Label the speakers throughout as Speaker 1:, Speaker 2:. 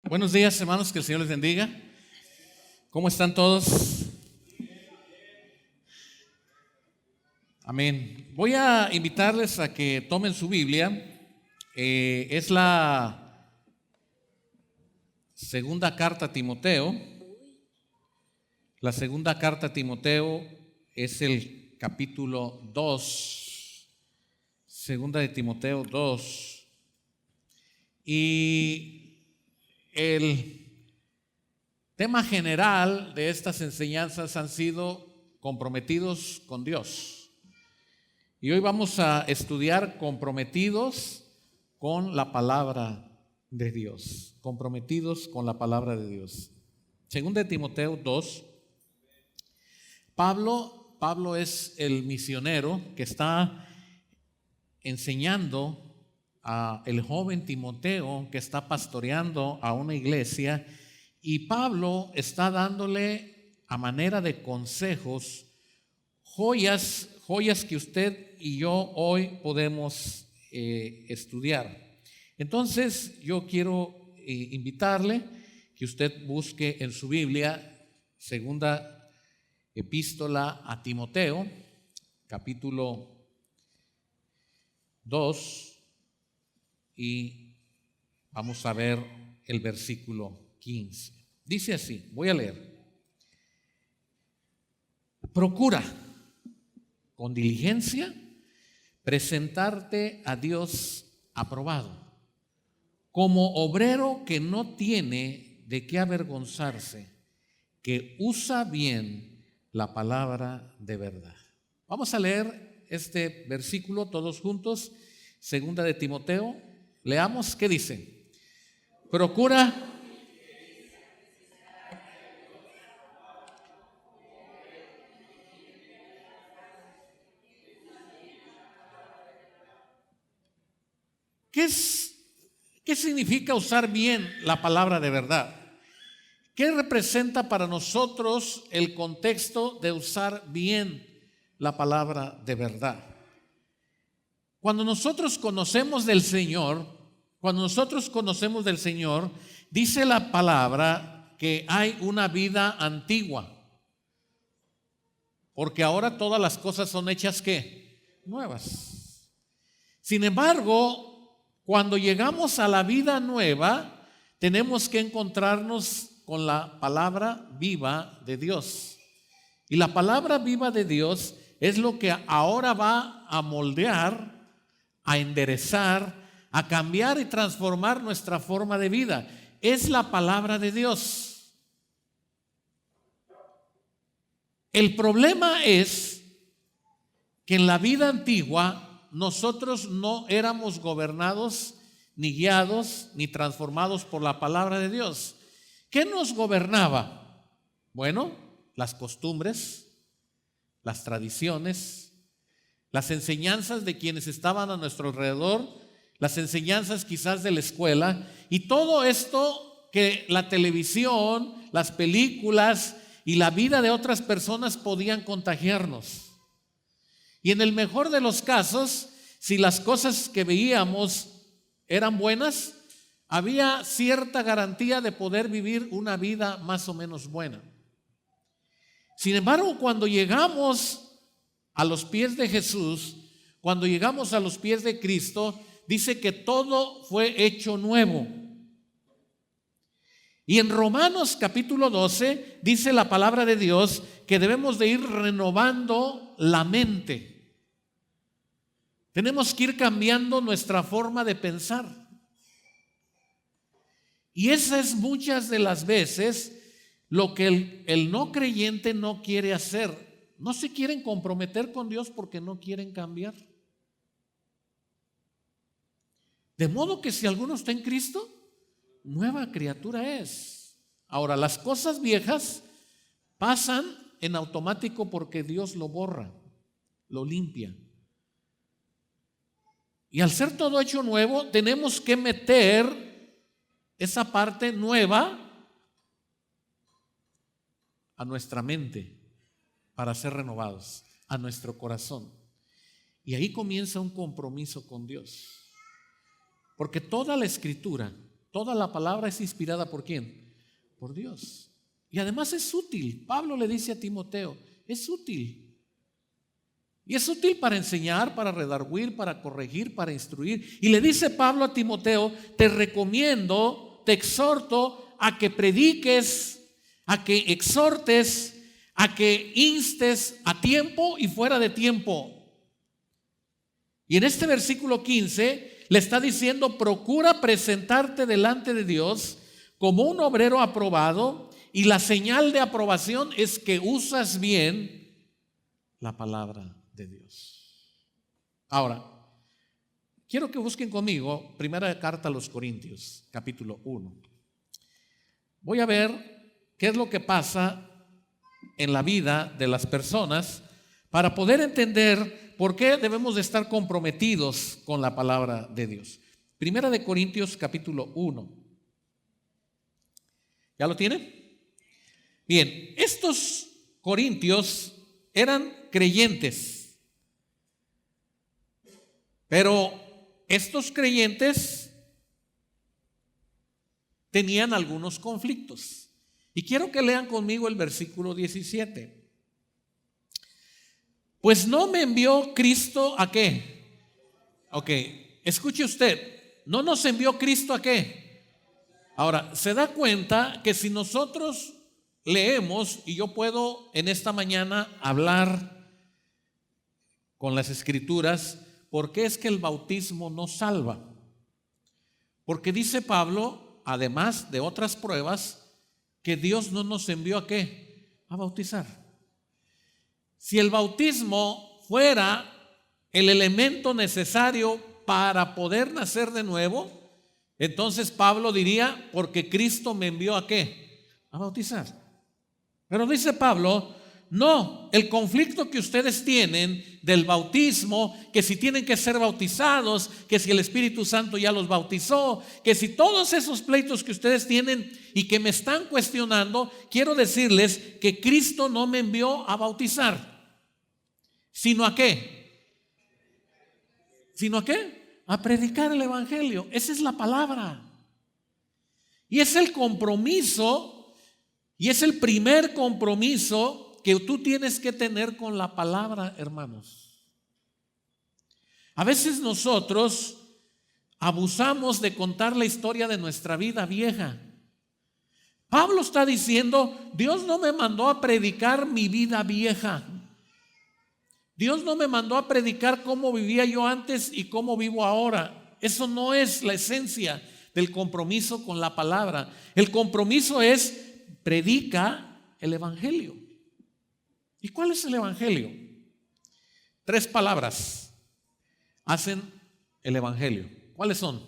Speaker 1: Buenos días, hermanos, que el Señor les bendiga. ¿Cómo están todos? Amén. Voy a invitarles a que tomen su Biblia. Es la segunda carta a Timoteo. La segunda carta a Timoteo es el capítulo 2. Segunda de Timoteo 2. Y el tema general de estas enseñanzas han sido comprometidos con Dios. Y hoy vamos a estudiar comprometidos con la palabra de Dios. Comprometidos con la palabra de Dios. Segunda de Timoteo 2. Pablo es el misionero que está enseñando a el joven Timoteo, que está pastoreando a una iglesia, y Pablo está dándole a manera de consejos joyas que usted y yo hoy podemos estudiar. Entonces yo quiero invitarle que usted busque en su Biblia segunda epístola a Timoteo, capítulo 2, y vamos a ver el versículo 15. Dice así, voy a leer. Procura con diligencia presentarte a Dios aprobado, como obrero que no tiene de qué avergonzarse, que usa bien la palabra de verdad. Vamos a leer este versículo todos juntos, segunda de Timoteo. Leamos qué dice. Procura ¿Qué significa usar bien la palabra de verdad? ¿Qué representa para nosotros el contexto de usar bien la palabra de verdad? Cuando nosotros conocemos del Señor, dice la palabra que hay una vida antigua, porque ahora todas las cosas son hechas ¿qué? Nuevas. Sin embargo, cuando llegamos a la vida nueva, tenemos que encontrarnos con la palabra viva de Dios. Y la palabra viva de Dios es lo que ahora va a moldear, a enderezar, a cambiar y transformar nuestra forma de vida. Es la palabra de Dios. El problema es que en la vida antigua nosotros no éramos gobernados, ni guiados, ni transformados por la palabra de Dios. ¿Qué nos gobernaba? Bueno, las costumbres, las tradiciones, las enseñanzas de quienes estaban a nuestro alrededor, las enseñanzas quizás de la escuela, y todo esto que la televisión, las películas y la vida de otras personas podían contagiarnos. Y en el mejor de los casos, si las cosas que veíamos eran buenas, había cierta garantía de poder vivir una vida más o menos buena. Sin embargo, cuando llegamos a los pies de Jesús, cuando llegamos a los pies de Cristo, dice que todo fue hecho nuevo. Y en Romanos capítulo 12 dice la palabra de Dios que debemos de ir renovando la mente. Tenemos que ir cambiando nuestra forma de pensar. Y esa es muchas de las veces lo que el no creyente no quiere hacer. No se quieren comprometer con Dios porque no quieren cambiar. De modo que si alguno está en Cristo, nueva criatura es. Ahora, las cosas viejas pasan en automático porque Dios lo borra, lo limpia. Y al ser todo hecho nuevo, tenemos que meter esa parte nueva a nuestra mente para ser renovados, a nuestro corazón. Y ahí comienza un compromiso con Dios. Porque toda la Escritura Toda la palabra es inspirada ¿por quién? Por Dios. Y además es útil. Pablo le dice a Timoteo, es útil. Y es útil para enseñar, para redarguir, para corregir, para instruir. Y le dice Pablo a Timoteo, te recomiendo, te exhorto a que prediques, a que exhortes, a que instes a tiempo y fuera de tiempo. Y en este versículo 15 le está diciendo, procura presentarte delante de Dios como un obrero aprobado, y la señal de aprobación es que usas bien la palabra de Dios. Ahora, quiero que busquen conmigo primera carta a los Corintios, capítulo 1. Voy a ver qué es lo que pasa en la vida de las personas para poder entender por qué debemos de estar comprometidos con la palabra de Dios. Primera de Corintios, capítulo 1. ¿Ya lo tienen? Bien, estos corintios eran creyentes, pero estos creyentes tenían algunos conflictos. Y quiero que lean conmigo el versículo 17. Pues no me envió Cristo ¿a qué? Ok, escuche usted, ¿no nos envió Cristo a qué? Ahora, se da cuenta que si nosotros leemos, y yo puedo en esta mañana hablar con las escrituras, ¿por qué es que el bautismo no salva? Porque dice Pablo, además de otras pruebas, que Dios no nos envió ¿a qué? A bautizar. Si el bautismo fuera el elemento necesario para poder nacer de nuevo, entonces Pablo diría, porque Cristo me envió ¿a qué? A bautizar. Pero dice Pablo, no, el conflicto que ustedes tienen del bautismo, que si tienen que ser bautizados, que si el Espíritu Santo ya los bautizó, que si todos esos pleitos que ustedes tienen y que me están cuestionando, quiero decirles que Cristo no me envió a bautizar, sino ¿a qué? ¿Sino a qué? A predicar el Evangelio. Esa es la palabra. Y es el compromiso. Y es el primer compromiso que tú tienes que tener con la palabra, hermanos. A veces nosotros abusamos de contar la historia de nuestra vida vieja. Pablo está diciendo, Dios no me mandó a predicar mi vida vieja. Dios no me mandó a predicar cómo vivía yo antes y cómo vivo ahora. Eso no es la esencia del compromiso con la palabra. El compromiso es predica el Evangelio. ¿Y cuál es el Evangelio? 3 palabras hacen el Evangelio. ¿Cuáles son?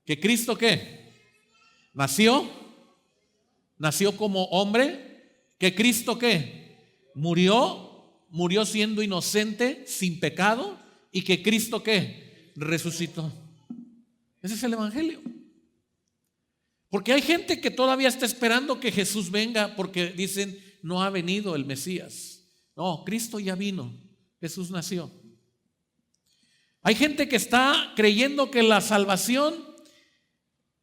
Speaker 1: Que Cristo ¿qué? Nació como hombre. Que Cristo ¿qué? Murió siendo inocente, sin pecado. Y que Cristo ¿qué? Resucitó. Ese es el Evangelio. Porque hay gente que todavía está esperando que Jesús venga porque dicen, no ha venido el Mesías. No, Cristo ya vino, Jesús nació. Hay gente que está creyendo que la salvación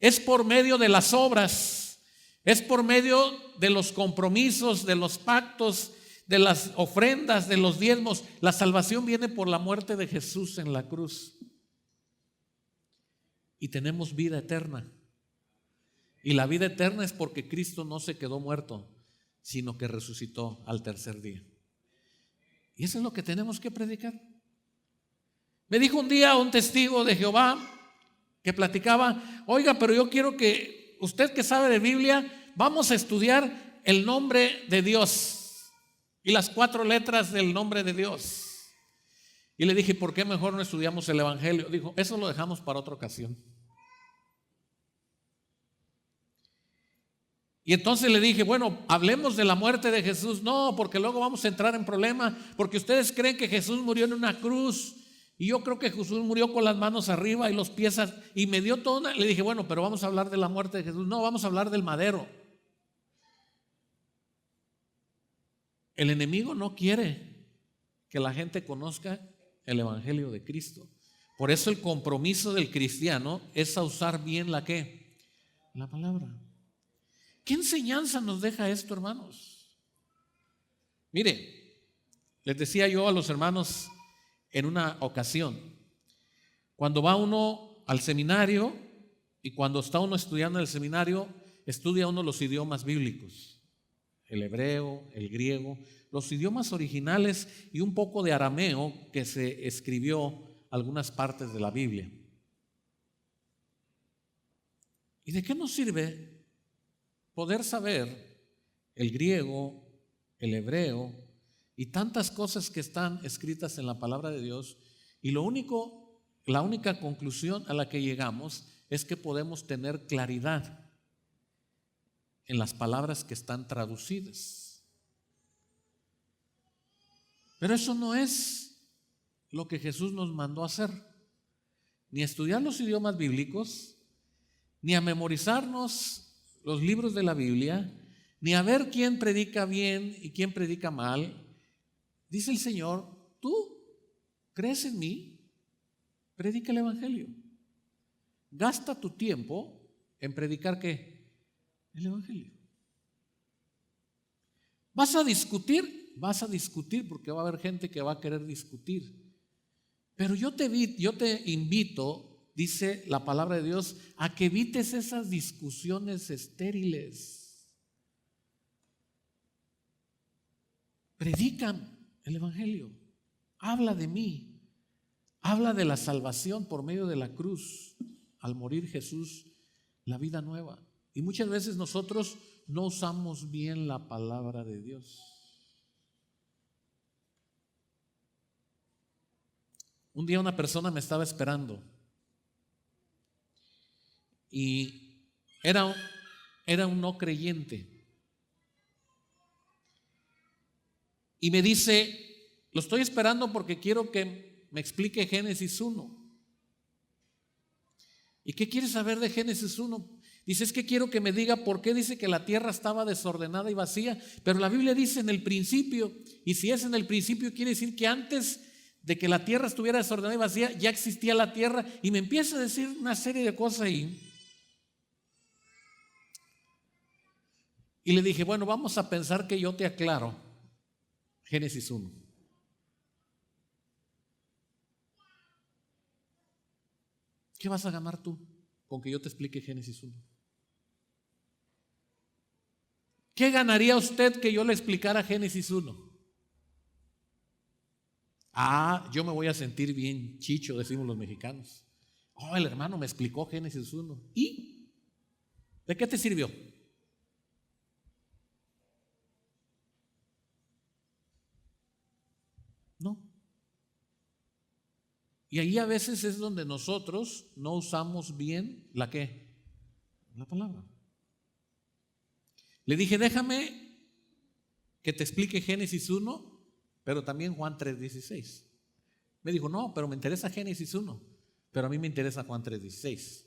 Speaker 1: es por medio de las obras, es por medio de los compromisos, de los pactos, de las ofrendas, de los diezmos. La salvación viene por la muerte de Jesús en la cruz. Y tenemos vida eterna. Y la vida eterna es porque Cristo no se quedó muerto, sino que resucitó al tercer día. Y eso es lo que tenemos que predicar. Me dijo un día un testigo de Jehová que platicaba, oiga, pero yo quiero que usted que sabe de Biblia, vamos a estudiar el nombre de Dios y las 4 letras del nombre de Dios. Y le dije, ¿por qué mejor no estudiamos el Evangelio? Dijo, eso lo dejamos para otra ocasión. Y entonces le dije, bueno, hablemos de la muerte de Jesús. No, porque luego vamos a entrar en problema, porque ustedes creen que Jesús murió en una cruz. Y yo creo que Jesús murió con las manos arriba y los pies. Y me dio toda una. Le dije, bueno, pero vamos a hablar de la muerte de Jesús. No, vamos a hablar del madero. El enemigo no quiere que la gente conozca el Evangelio de Cristo, Por eso el compromiso del cristiano es a usar bien la palabra. ¿Qué enseñanza nos deja esto, hermanos? Mire, les decía yo a los hermanos en una ocasión, cuando va uno al seminario y cuando está uno estudiando en el seminario, estudia uno los idiomas bíblicos, el hebreo, el griego, los idiomas originales y un poco de arameo que se escribió algunas partes de la Biblia. ¿Y de qué nos sirve poder saber el griego, el hebreo y tantas cosas que están escritas en la palabra de Dios? Y la única conclusión a la que llegamos es que podemos tener claridad en las palabras que están traducidas. Pero eso no es lo que Jesús nos mandó a hacer, ni a estudiar los idiomas bíblicos, ni a memorizarnos los libros de la Biblia, ni a ver quién predica bien y quién predica mal. Dice el Señor: tú crees en mí, predica el evangelio. Gasta tu tiempo en predicar ¿qué? El evangelio. ¿Vas a discutir? Vas a discutir porque va a haber gente que va a querer discutir. Pero yo te invito, dice la palabra de Dios, a que evites esas discusiones estériles. Predica el evangelio. Habla de mí. Habla de la salvación por medio de la cruz. Al morir Jesús, la vida nueva. Y muchas veces nosotros no usamos bien la palabra de Dios. Un día una persona me estaba esperando y era un no creyente. Y me dice: lo estoy esperando porque quiero que me explique Génesis 1. ¿Y qué quiere saber de Génesis 1? Dice: es que quiero que me diga por qué dice que la tierra estaba desordenada y vacía, pero la Biblia dice en el principio, y si es en el principio quiere decir que antes de que la tierra estuviera desordenada y vacía ya existía la tierra, y me empieza a decir una serie de cosas ahí. Y le dije: bueno, vamos a pensar que yo te aclaro Génesis 1. ¿Qué vas a ganar tú con que yo te explique Génesis 1? ¿Qué ganaría usted que yo le explicara Génesis 1? Yo me voy a sentir bien chicho, decimos los mexicanos. El hermano me explicó Génesis 1. ¿Y de qué te sirvió? No. Y ahí a veces es donde nosotros no usamos bien la palabra. Le dije: déjame que te explique Génesis 1, pero también Juan 3:16. Me dijo: no, pero me interesa Génesis 1, pero a mí me interesa Juan 3:16.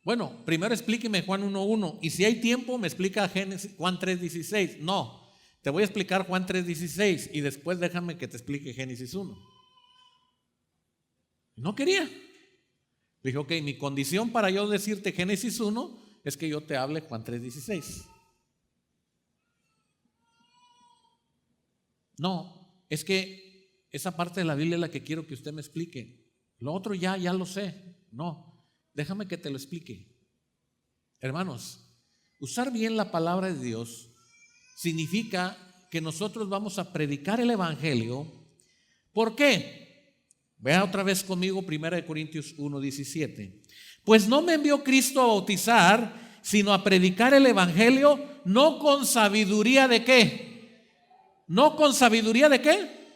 Speaker 1: Bueno, primero explíqueme Juan 1:1 y si hay tiempo me explica Juan 3:16. No, te voy a explicar Juan 3:16 y después déjame que te explique Génesis 1. No quería. Le dije: ok, mi condición para yo decirte Génesis 1 es que yo te hable Juan 3:16. No, es que esa parte de la Biblia es la que quiero que usted me explique. Lo otro ya lo sé. No, déjame que te lo explique. Hermanos, usar bien la palabra de Dios significa que nosotros vamos a predicar el evangelio. ¿Por qué? Vea otra vez conmigo 1 Corintios 1:17. Pues no me envió Cristo a bautizar, sino a predicar el evangelio, no con sabiduría de ¿qué? ¿No con sabiduría de qué?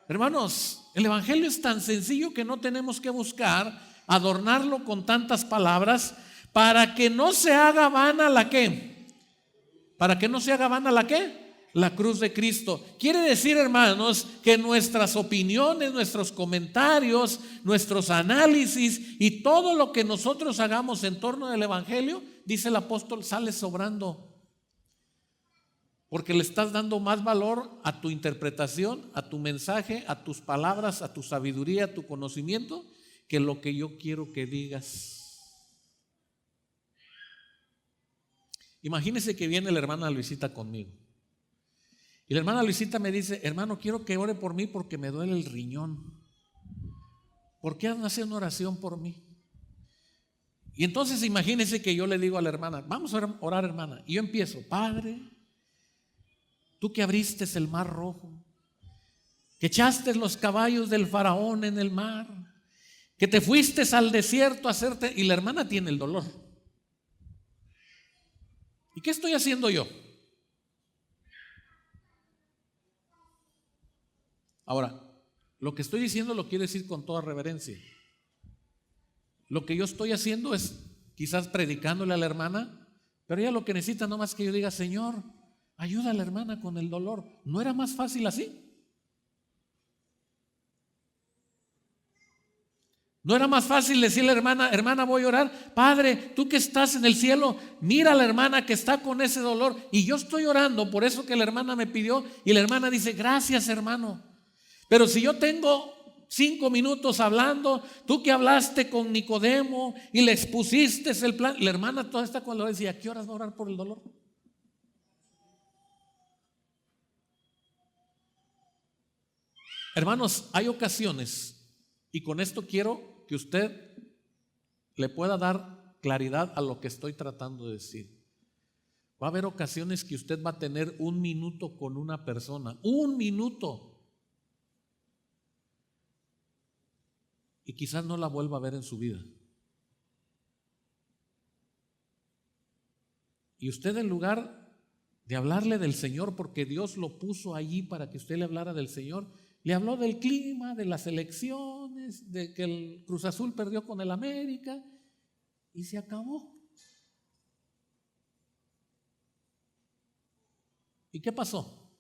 Speaker 1: Hermanos, el evangelio es tan sencillo que no tenemos que buscar adornarlo con tantas palabras para que no se haga vana la ¿qué? Para que no se haga vana la ¿qué? La cruz de Cristo. Quiere decir, hermanos, que nuestras opiniones, nuestros comentarios, nuestros análisis y todo lo que nosotros hagamos en torno del evangelio, dice el apóstol, sale sobrando. porque le estás dando más valor a tu interpretación, a tu mensaje, a tus palabras, a tu sabiduría, a tu conocimiento, que lo que yo quiero que digas. Imagínese que viene la hermana Luisita conmigo. Y la hermana Luisita me dice: hermano, quiero que ore por mí porque me duele el riñón. ¿Por qué no hace una oración por mí? Y entonces imagínese que yo le digo a la hermana: vamos a orar, hermana. Y yo empiezo: Padre, tú que abriste el mar rojo, que echaste los caballos del faraón en el mar, que te fuiste al desierto a hacerte... Y la hermana tiene el dolor. ¿Y qué estoy haciendo yo? Ahora, lo que estoy diciendo lo quiero decir con toda reverencia. Lo que yo estoy haciendo es quizás predicándole a la hermana, pero ella lo que necesita no más que yo diga: Señor, ayuda a la hermana con el dolor. ¿No era más fácil así? ¿No era más fácil decirle a la hermana: hermana, voy a orar? Padre, tú que estás en el cielo, mira a la hermana que está con ese dolor y yo estoy orando por eso que la hermana me pidió, y la hermana dice: gracias, hermano. Pero si yo tengo 5 minutos hablando, tú que hablaste con Nicodemo y le expusiste el plan, la hermana toda esta cuando decía: ¿a qué horas va a orar por el dolor? Hermanos, hay ocasiones, y con esto quiero que usted le pueda dar claridad a lo que estoy tratando de decir. Va a haber ocasiones que usted va a tener 1 minuto con una persona, 1 minuto, y quizás no la vuelva a ver en su vida. Y usted, en lugar de hablarle del Señor, porque Dios lo puso allí para que usted le hablara del Señor, le habló del clima, de las elecciones, de que el Cruz Azul perdió con el América y se acabó. ¿Y qué pasó?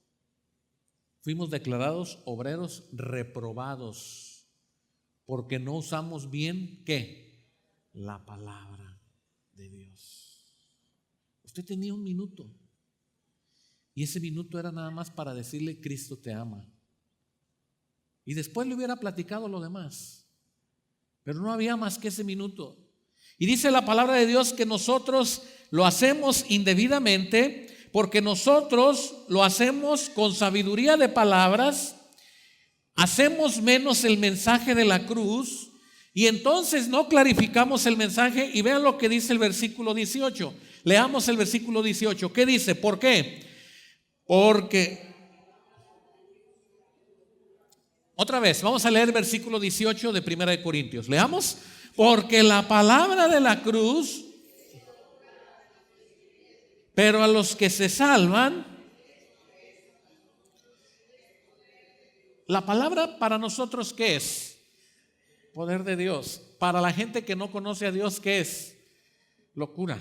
Speaker 1: Fuimos declarados obreros reprobados porque no usamos bien, ¿qué? La palabra de Dios. Usted tenía 1 minuto y ese minuto era nada más para decirle: Cristo te ama. Y después le hubiera platicado lo demás, pero no había más que ese minuto. Y dice la palabra de Dios que nosotros lo hacemos indebidamente porque nosotros lo hacemos con sabiduría de palabras, hacemos menos el mensaje de la cruz y entonces no clarificamos el mensaje. Y vean lo que dice el versículo 18. Leamos el versículo 18. ¿Qué dice? ¿Por qué? Porque... Otra vez, vamos a leer el versículo 18 de 1 Corintios. Leamos. Porque la palabra de la cruz, pero a los que se salvan, la palabra para nosotros, ¿qué es? Poder de Dios. Para la gente que no conoce a Dios, ¿qué es? Locura.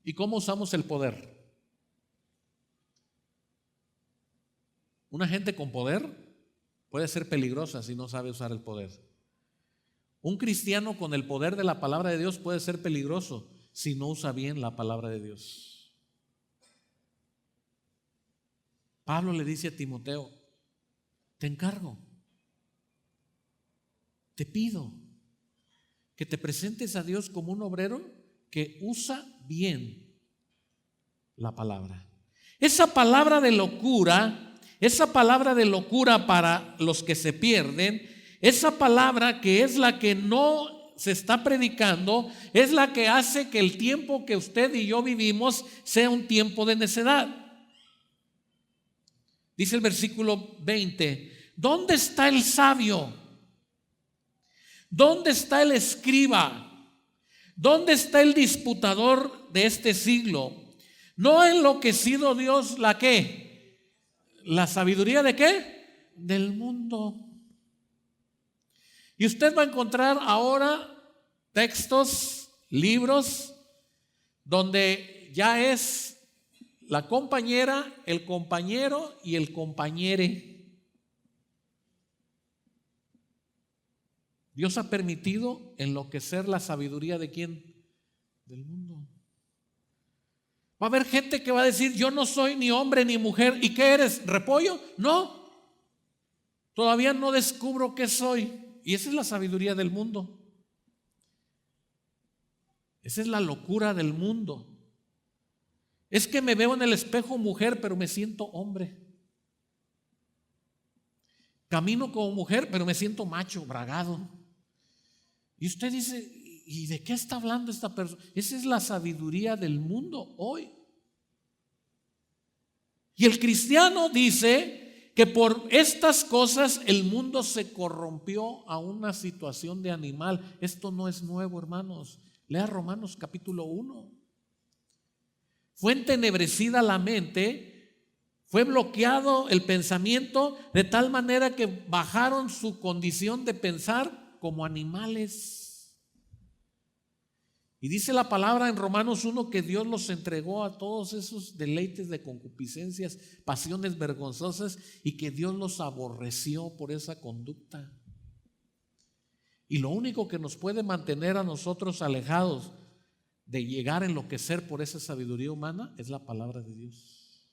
Speaker 1: ¿Y cómo usamos el poder? Una gente con poder puede ser peligrosa si no sabe usar el poder. Un cristiano con el poder de la palabra de Dios puede ser peligroso si no usa bien la palabra de Dios. Pablo le dice a Timoteo: te encargo, te pido que te presentes a Dios como un obrero que usa bien la palabra. Esa palabra de locura para los que se pierden, esa palabra que es la que no se está predicando, es la que hace que el tiempo que usted y yo vivimos sea un tiempo de necedad. Dice el versículo 20: ¿dónde está el sabio? ¿Dónde está el escriba? ¿Dónde está el disputador de este siglo? ¿No ha enloquecido Dios la qué? ¿La sabiduría de qué? Del mundo. Y usted va a encontrar ahora textos, libros, donde ya es la compañera, el compañero y el compañere. Dios ha permitido enloquecer la sabiduría ¿de quién? Del mundo. Va a haber gente que va a decir, yo no soy ni hombre ni mujer. ¿Y qué eres? ¿Repollo? No. Todavía no descubro qué soy. Y esa es la sabiduría del mundo. Esa es la locura del mundo. Es que me veo en el espejo mujer, pero me siento hombre. Camino como mujer, pero me siento macho, bragado. Y usted dice, ¿y de qué está hablando esta persona? Esa es la sabiduría del mundo hoy. Y el cristiano dice que por estas cosas el mundo se corrompió a una situación de animal. Esto no es nuevo, hermanos. Lea Romanos capítulo 1. Fue entenebrecida la mente, fue bloqueado el pensamiento de tal manera que bajaron su condición de pensar como animales. Y dice la palabra en Romanos 1 que Dios los entregó a todos esos deleites de concupiscencias, pasiones vergonzosas, y que Dios los aborreció por esa conducta. Y lo único que nos puede mantener a nosotros alejados de llegar a enloquecer por esa sabiduría humana es la palabra de Dios.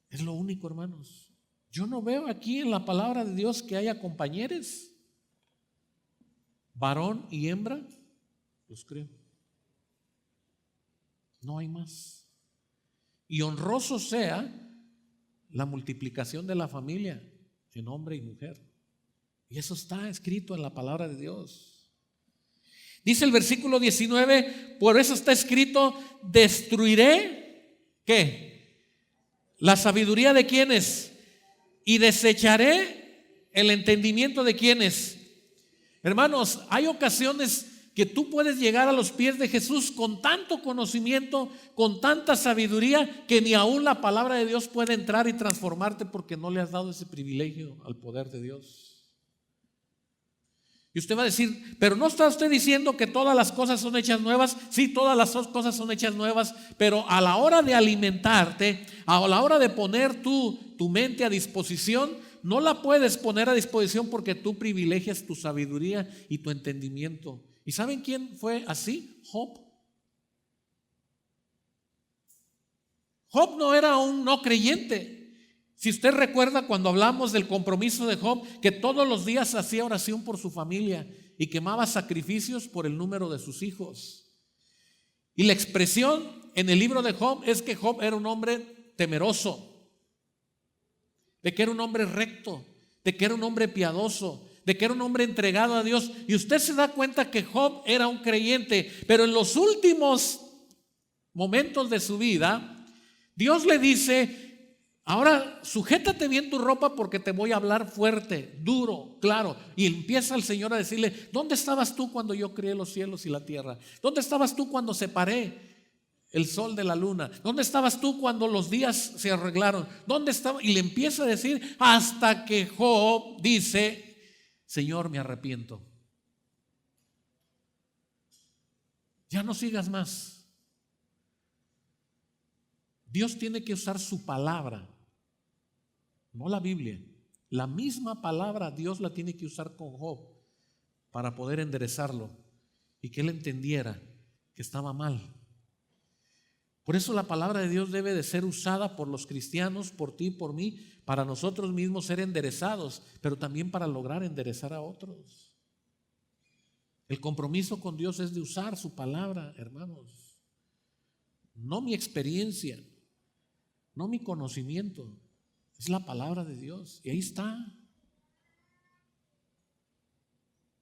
Speaker 1: Es lo único, hermanos. Yo no veo aquí en la palabra de Dios que haya compañeros, varón y hembra, los creo. No hay más. Y honroso sea la multiplicación de la familia en hombre y mujer. Y eso está escrito en la palabra de Dios. Dice el versículo 19, por eso está escrito, destruiré, ¿qué? La sabiduría de quienes, y desecharé el entendimiento de quienes. Hermanos, hay ocasiones que tú puedes llegar a los pies de Jesús con tanto conocimiento, con tanta sabiduría, que ni aún la palabra de Dios puede entrar y transformarte porque no le has dado ese privilegio al poder de Dios. Y usted va a decir, pero ¿no está usted diciendo que todas las cosas son hechas nuevas? Sí, todas las cosas son hechas nuevas, pero a la hora de alimentarte, a la hora de poner tu mente a disposición, no la puedes poner a disposición porque tú privilegias tu sabiduría y tu entendimiento. ¿Y saben quién fue así? Job. Job no era un no creyente. Si usted recuerda cuando hablamos del compromiso de Job, que todos los días hacía oración por su familia y quemaba sacrificios por el número de sus hijos. Y la expresión en el libro de Job es que Job era un hombre temeroso, de que era un hombre recto, de que era un hombre piadoso, de que era un hombre entregado a Dios. Y usted se da cuenta que Job era un creyente, pero en los últimos momentos de su vida, Dios le dice: ahora sujétate bien tu ropa porque te voy a hablar fuerte, duro, claro. Y empieza el Señor a decirle: ¿dónde estabas tú cuando yo creé los cielos y la tierra? ¿Dónde estabas tú cuando separé el sol de la luna? ¿Dónde estabas tú cuando los días se arreglaron? ¿Dónde estaba? Y le empieza a decir hasta que Job dice: Señor, me arrepiento. Ya no sigas más. Dios tiene que usar su palabra, no la Biblia. La misma palabra Dios la tiene que usar con Job para poder enderezarlo y que él entendiera que estaba mal. Por eso la palabra de Dios debe de ser usada por los cristianos, por ti, por mí, para nosotros mismos ser enderezados, pero también para lograr enderezar a otros. El compromiso con Dios es de usar su palabra, hermanos. No mi experiencia, no mi conocimiento, es la palabra de Dios. Y ahí está.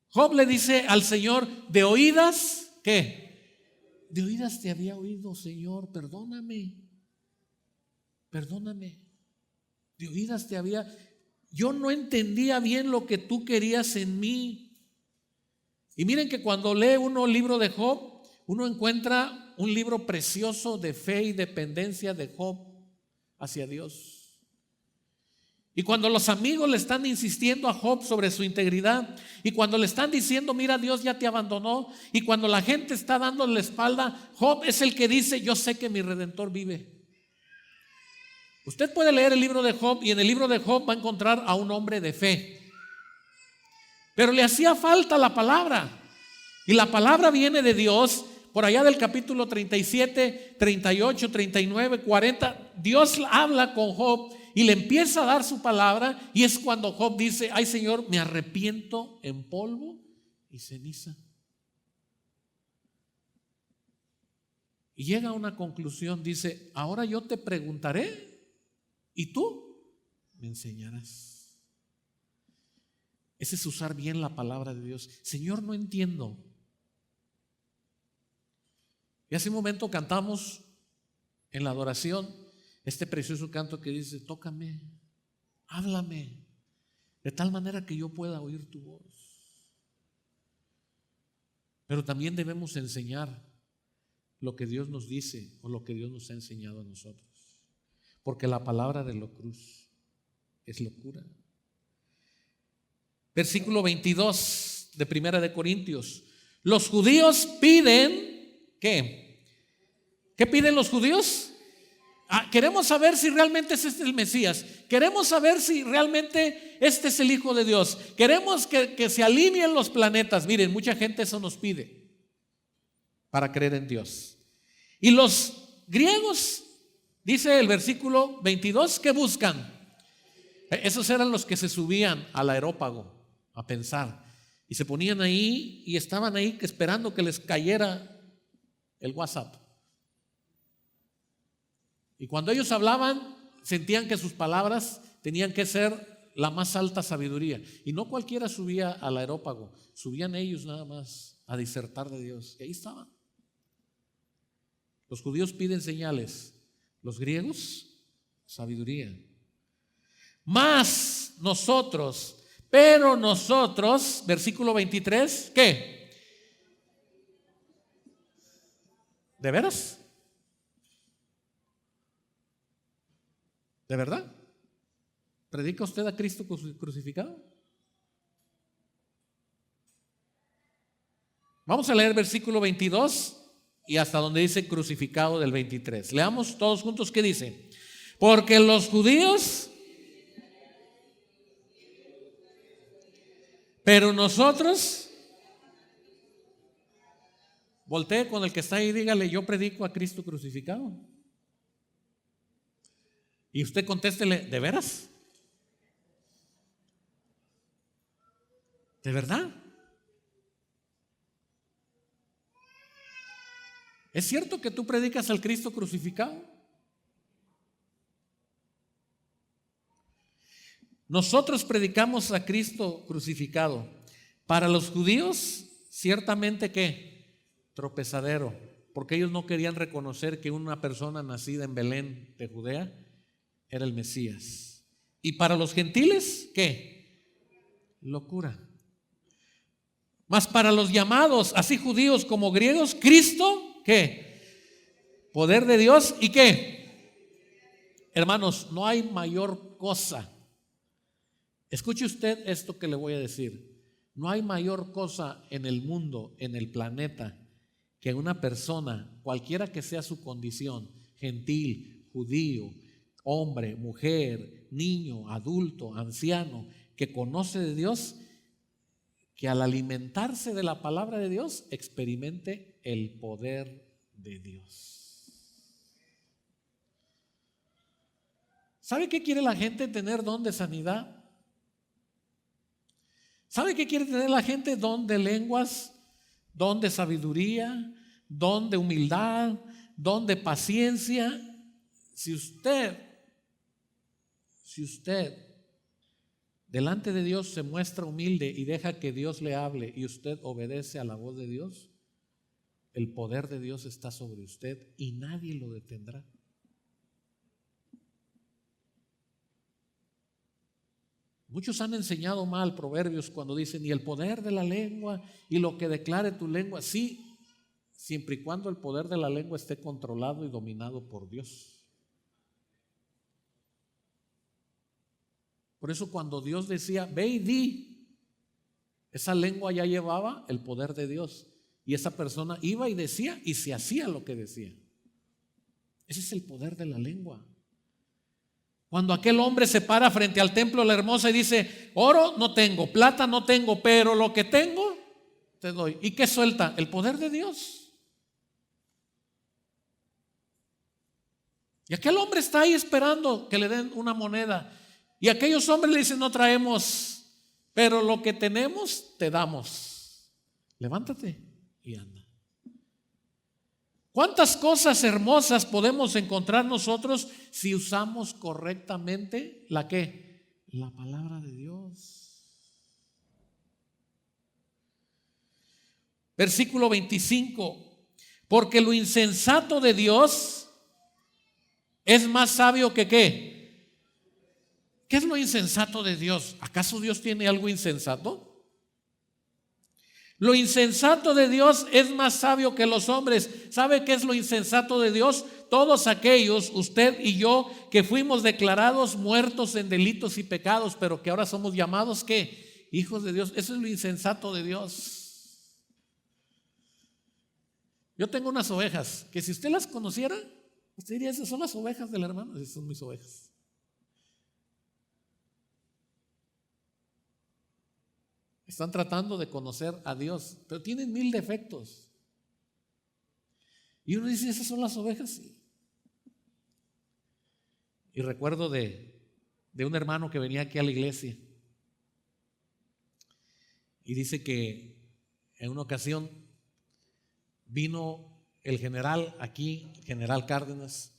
Speaker 1: Job le dice al Señor: de oídas, ¿qué? De oídas te había oído, Señor, perdóname. Perdóname. De oídas te había. Yo no entendía bien lo que tú querías en mí. Y miren que cuando lee uno el libro de Job, uno encuentra un libro precioso de fe y dependencia de Job hacia Dios. Y cuando los amigos le están insistiendo a Job sobre su integridad, y cuando le están diciendo: mira, Dios ya te abandonó, y cuando la gente está dándole la espalda, Job es el que dice: yo sé que mi Redentor vive. Usted puede leer el libro de Job y en el libro de Job va a encontrar a un hombre de fe, pero le hacía falta la palabra, y la palabra viene de Dios. por allá del capítulo 37, 38, 39, 40, Dios habla con Job y le empieza a dar su palabra, y es cuando Job dice: ay Señor, me arrepiento en polvo y ceniza. Y llega a una conclusión, dice: ahora yo te preguntaré y tú me enseñarás. Ese es usar bien la palabra de Dios. Señor, no entiendo. Y hace un momento cantamos en la adoración este precioso canto que dice: tócame, háblame, de tal manera que yo pueda oír tu voz. Pero también debemos enseñar lo que Dios nos dice o lo que Dios nos ha enseñado a nosotros, porque la palabra de la cruz es locura. Versículo 22 de Primera de Corintios. Los judíos piden, ¿qué? ¿Qué piden los judíos? Queremos saber si realmente este es el Mesías. Queremos saber si realmente este es el Hijo de Dios. Queremos que se alineen los planetas. Miren, mucha gente eso nos pide para creer en Dios. Y los griegos, dice el versículo 22, ¿qué buscan? Esos eran los que se subían al aerópago a pensar y se ponían ahí y estaban ahí esperando que les cayera el WhatsApp. Y cuando ellos hablaban, sentían que sus palabras tenían que ser la más alta sabiduría. Y no cualquiera subía al aerópago, subían ellos nada más a disertar de Dios. Y ahí estaban. Los judíos piden señales, los griegos sabiduría. Mas nosotros, pero nosotros, versículo 23, ¿qué? ¿De veras? ¿De verdad? ¿Predica usted a Cristo crucificado? Vamos a leer versículo 22 y hasta donde dice crucificado del 23. Leamos todos juntos qué dice. Porque los judíos, pero nosotros, voltee con el que está ahí y dígale: yo predico a Cristo crucificado. Y usted contéstele: ¿de veras? ¿De verdad? ¿Es cierto que tú predicas al Cristo crucificado? Nosotros predicamos a Cristo crucificado. Para los judíos, ciertamente ¿qué? Tropezadero, porque ellos no querían reconocer que una persona nacida en Belén de Judea era el Mesías. Y para los gentiles, ¿qué? Locura. Mas para los llamados, así judíos como griegos, Cristo, ¿qué? Poder de Dios y ¿qué? Hermanos, no hay mayor cosa. Escuche usted esto que le voy a decir. No hay mayor cosa en el mundo, en el planeta, que una persona, cualquiera que sea su condición, gentil, judío, hombre, mujer, niño, adulto, anciano, que conoce de Dios, que al alimentarse de la palabra de Dios experimente el poder de Dios. ¿Sabe qué quiere la gente? Tener don de sanidad. ¿Sabe qué quiere tener la gente? Don de lenguas, don de sabiduría, don de humildad, don de paciencia. Si usted delante de Dios se muestra humilde y deja que Dios le hable y usted obedece a la voz de Dios, el poder de Dios está sobre usted y nadie lo detendrá. Muchos han enseñado mal Proverbios cuando dicen: y el poder de la lengua y lo que declare tu lengua. Sí, siempre y cuando el poder de la lengua esté controlado y dominado por Dios. Por eso cuando Dios decía: ve y di, esa lengua ya llevaba el poder de Dios y esa persona iba y decía y se hacía lo que decía. Ese es el poder de la lengua. Cuando aquel hombre se para frente al templo de la hermosa y dice: oro no tengo, plata no tengo, pero lo que tengo te doy. ¿Y qué suelta? El poder de Dios. Y aquel hombre está ahí esperando que le den una moneda. Y aquellos hombres le dicen: no traemos, pero lo que tenemos te damos. Levántate y anda. ¿Cuántas cosas hermosas podemos encontrar nosotros si usamos correctamente la qué? La palabra de Dios. Versículo 25. Porque lo insensato de Dios es más sabio que ¿qué? ¿Qué es lo insensato de Dios? ¿Acaso Dios tiene algo insensato? Lo insensato de Dios es más sabio que los hombres. ¿Sabe qué es lo insensato de Dios? Todos aquellos, usted y yo, que fuimos declarados muertos en delitos y pecados, pero que ahora somos llamados ¿qué? Hijos de Dios. Eso es lo insensato de Dios. Yo tengo unas ovejas que si usted las conociera, usted diría: esas son las ovejas del hermano. Esas son mis ovejas. Están tratando de conocer a Dios, pero tienen 1000 defectos. Y uno dice: esas son las ovejas. Sí. Y recuerdo de un hermano que venía aquí a la iglesia. Y dice que en una ocasión vino el general aquí, general Cárdenas,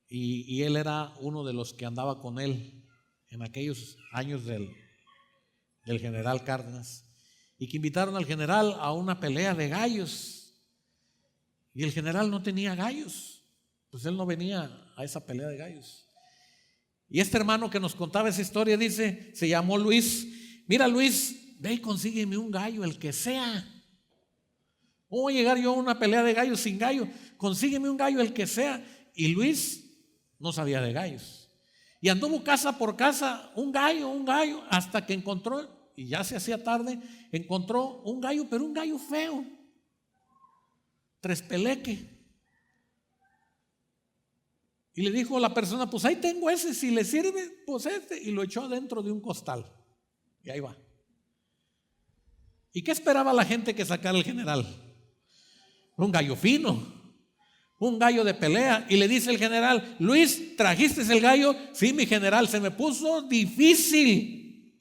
Speaker 1: y él era uno de los que andaba con él en aquellos años del general Cárdenas, y que invitaron al general a una pelea de gallos, y el general no tenía gallos, pues él no venía a esa pelea de gallos. Y este hermano que nos contaba esa historia dice, se llamó Luis: mira, Luis, ve y consígueme un gallo, el que sea. ¿Cómo voy a llegar yo a una pelea de gallos sin gallo? Consígueme un gallo, el que sea. Y Luis no sabía de gallos, y anduvo casa por casa, un gallo, hasta que encontró, y ya se hacía tarde, encontró un gallo, pero un gallo feo, trespeleque. Y le dijo a la persona: pues ahí tengo ese, si le sirve, pues este. Y lo echó adentro de un costal, y ahí va. ¿Y qué esperaba la gente que sacara el general? Un gallo fino, un gallo de pelea. Y le dice el general: Luis, ¿trajiste el gallo? Sí, mi general, se me puso difícil,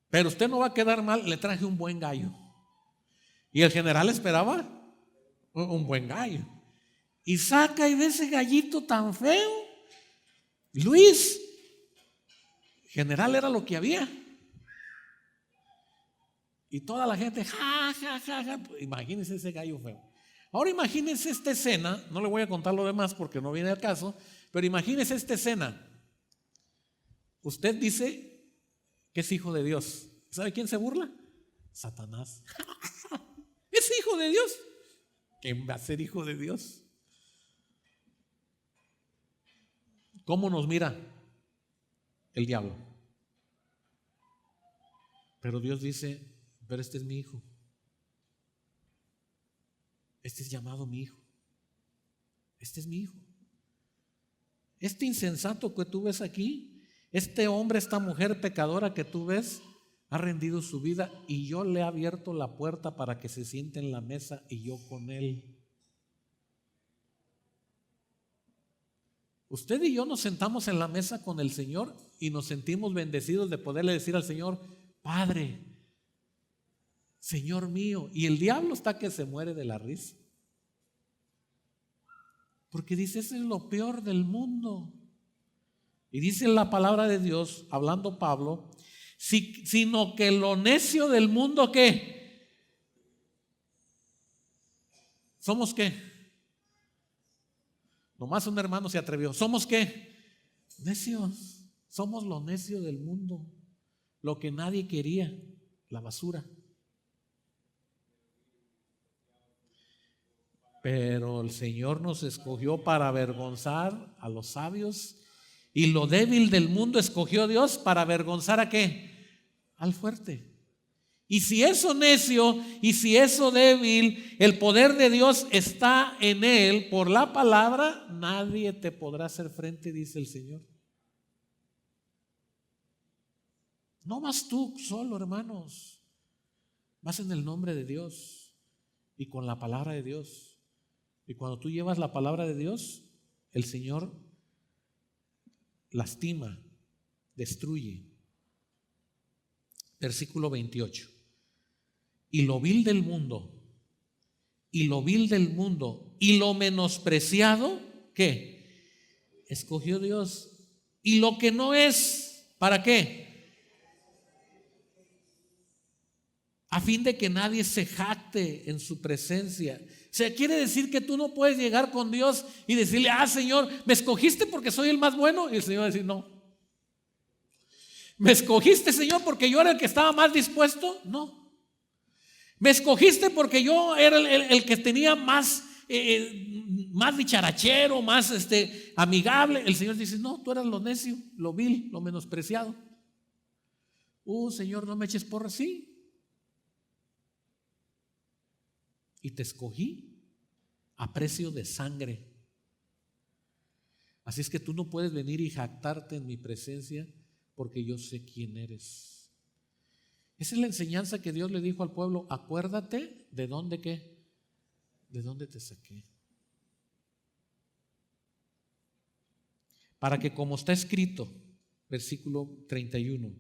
Speaker 1: pero usted no va a quedar mal, le traje un buen gallo. Y el general esperaba un buen gallo, y saca y ve ese gallito tan feo. Luis, general, era lo que había. Y toda la gente, ja, ja, ja, ja. Imagínense ese gallo feo. Ahora imagínense esta escena. No le voy a contar lo demás porque no viene al caso, pero imagínense esta escena. Usted dice que es hijo de Dios. ¿Sabe quién se burla? Satanás. ¿Es hijo de Dios? ¿Quién va a ser hijo de Dios? ¿Cómo nos mira el diablo? Pero Dios dice: pero este es mi hijo. Este es llamado mi hijo. Este es mi hijo. Este insensato que tú ves aquí, este hombre, esta mujer pecadora que tú ves, ha rendido su vida, y yo le he abierto la puerta para que se siente en la mesa y yo con él. Usted y yo nos sentamos en la mesa con el Señor y nos sentimos bendecidos de poderle decir al Señor: Padre, Señor mío. Y el diablo está que se muere de la risa, porque dice: eso es lo peor del mundo. Y dice la palabra de Dios, hablando Pablo, sino que lo necio del mundo, ¿qué? ¿Somos qué? Nomás un hermano se atrevió. ¿Somos qué? Necios. Somos lo necio del mundo, lo que nadie quería, la basura. Pero el Señor nos escogió para avergonzar a los sabios, y lo débil del mundo escogió Dios para avergonzar ¿a qué? Al fuerte. Y si eso necio y si eso débil, el poder de Dios está en él por la palabra, nadie te podrá hacer frente, dice el Señor. No vas tú solo, hermanos, vas en el nombre de Dios y con la palabra de Dios. Y cuando tú llevas la palabra de Dios, el Señor lastima, destruye. Versículo 28. Y lo vil del mundo, y lo vil del mundo, y lo menospreciado, ¿qué? Escogió Dios. Y lo que no es, ¿para qué? A fin de que nadie se jacte en su presencia. O sea, quiere decir que tú no puedes llegar con Dios y decirle: Señor, me escogiste porque soy el más bueno. Y el Señor va a decir: no. ¿Me escogiste, Señor, porque yo era el que estaba más dispuesto? No. ¿Me escogiste porque yo era el que tenía más dicharachero, más amigable? El Señor dice: no, tú eras lo necio, lo vil, lo menospreciado. Señor, no me eches porras. Sí. Y te escogí a precio de sangre. Así es que tú no puedes venir y jactarte en mi presencia, porque yo sé quién eres. Esa es la enseñanza que Dios le dijo al pueblo: acuérdate de dónde ¿qué? De dónde te saqué. Para que, como está escrito, versículo 31,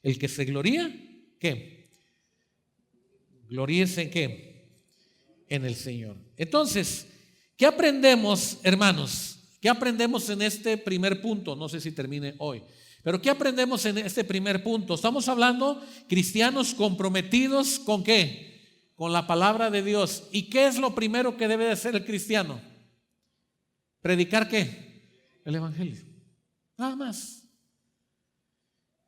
Speaker 1: el que se gloría, ¿qué? Gloríese en ¿qué? En el Señor. Entonces, ¿qué aprendemos, hermanos? ¿Qué aprendemos en este primer punto? No sé si termine hoy, pero ¿qué aprendemos en este primer punto? Estamos hablando cristianos comprometidos ¿con qué? Con la palabra de Dios. ¿Y qué es lo primero que debe de hacer el cristiano? ¿Predicar qué? El evangelio. Nada más.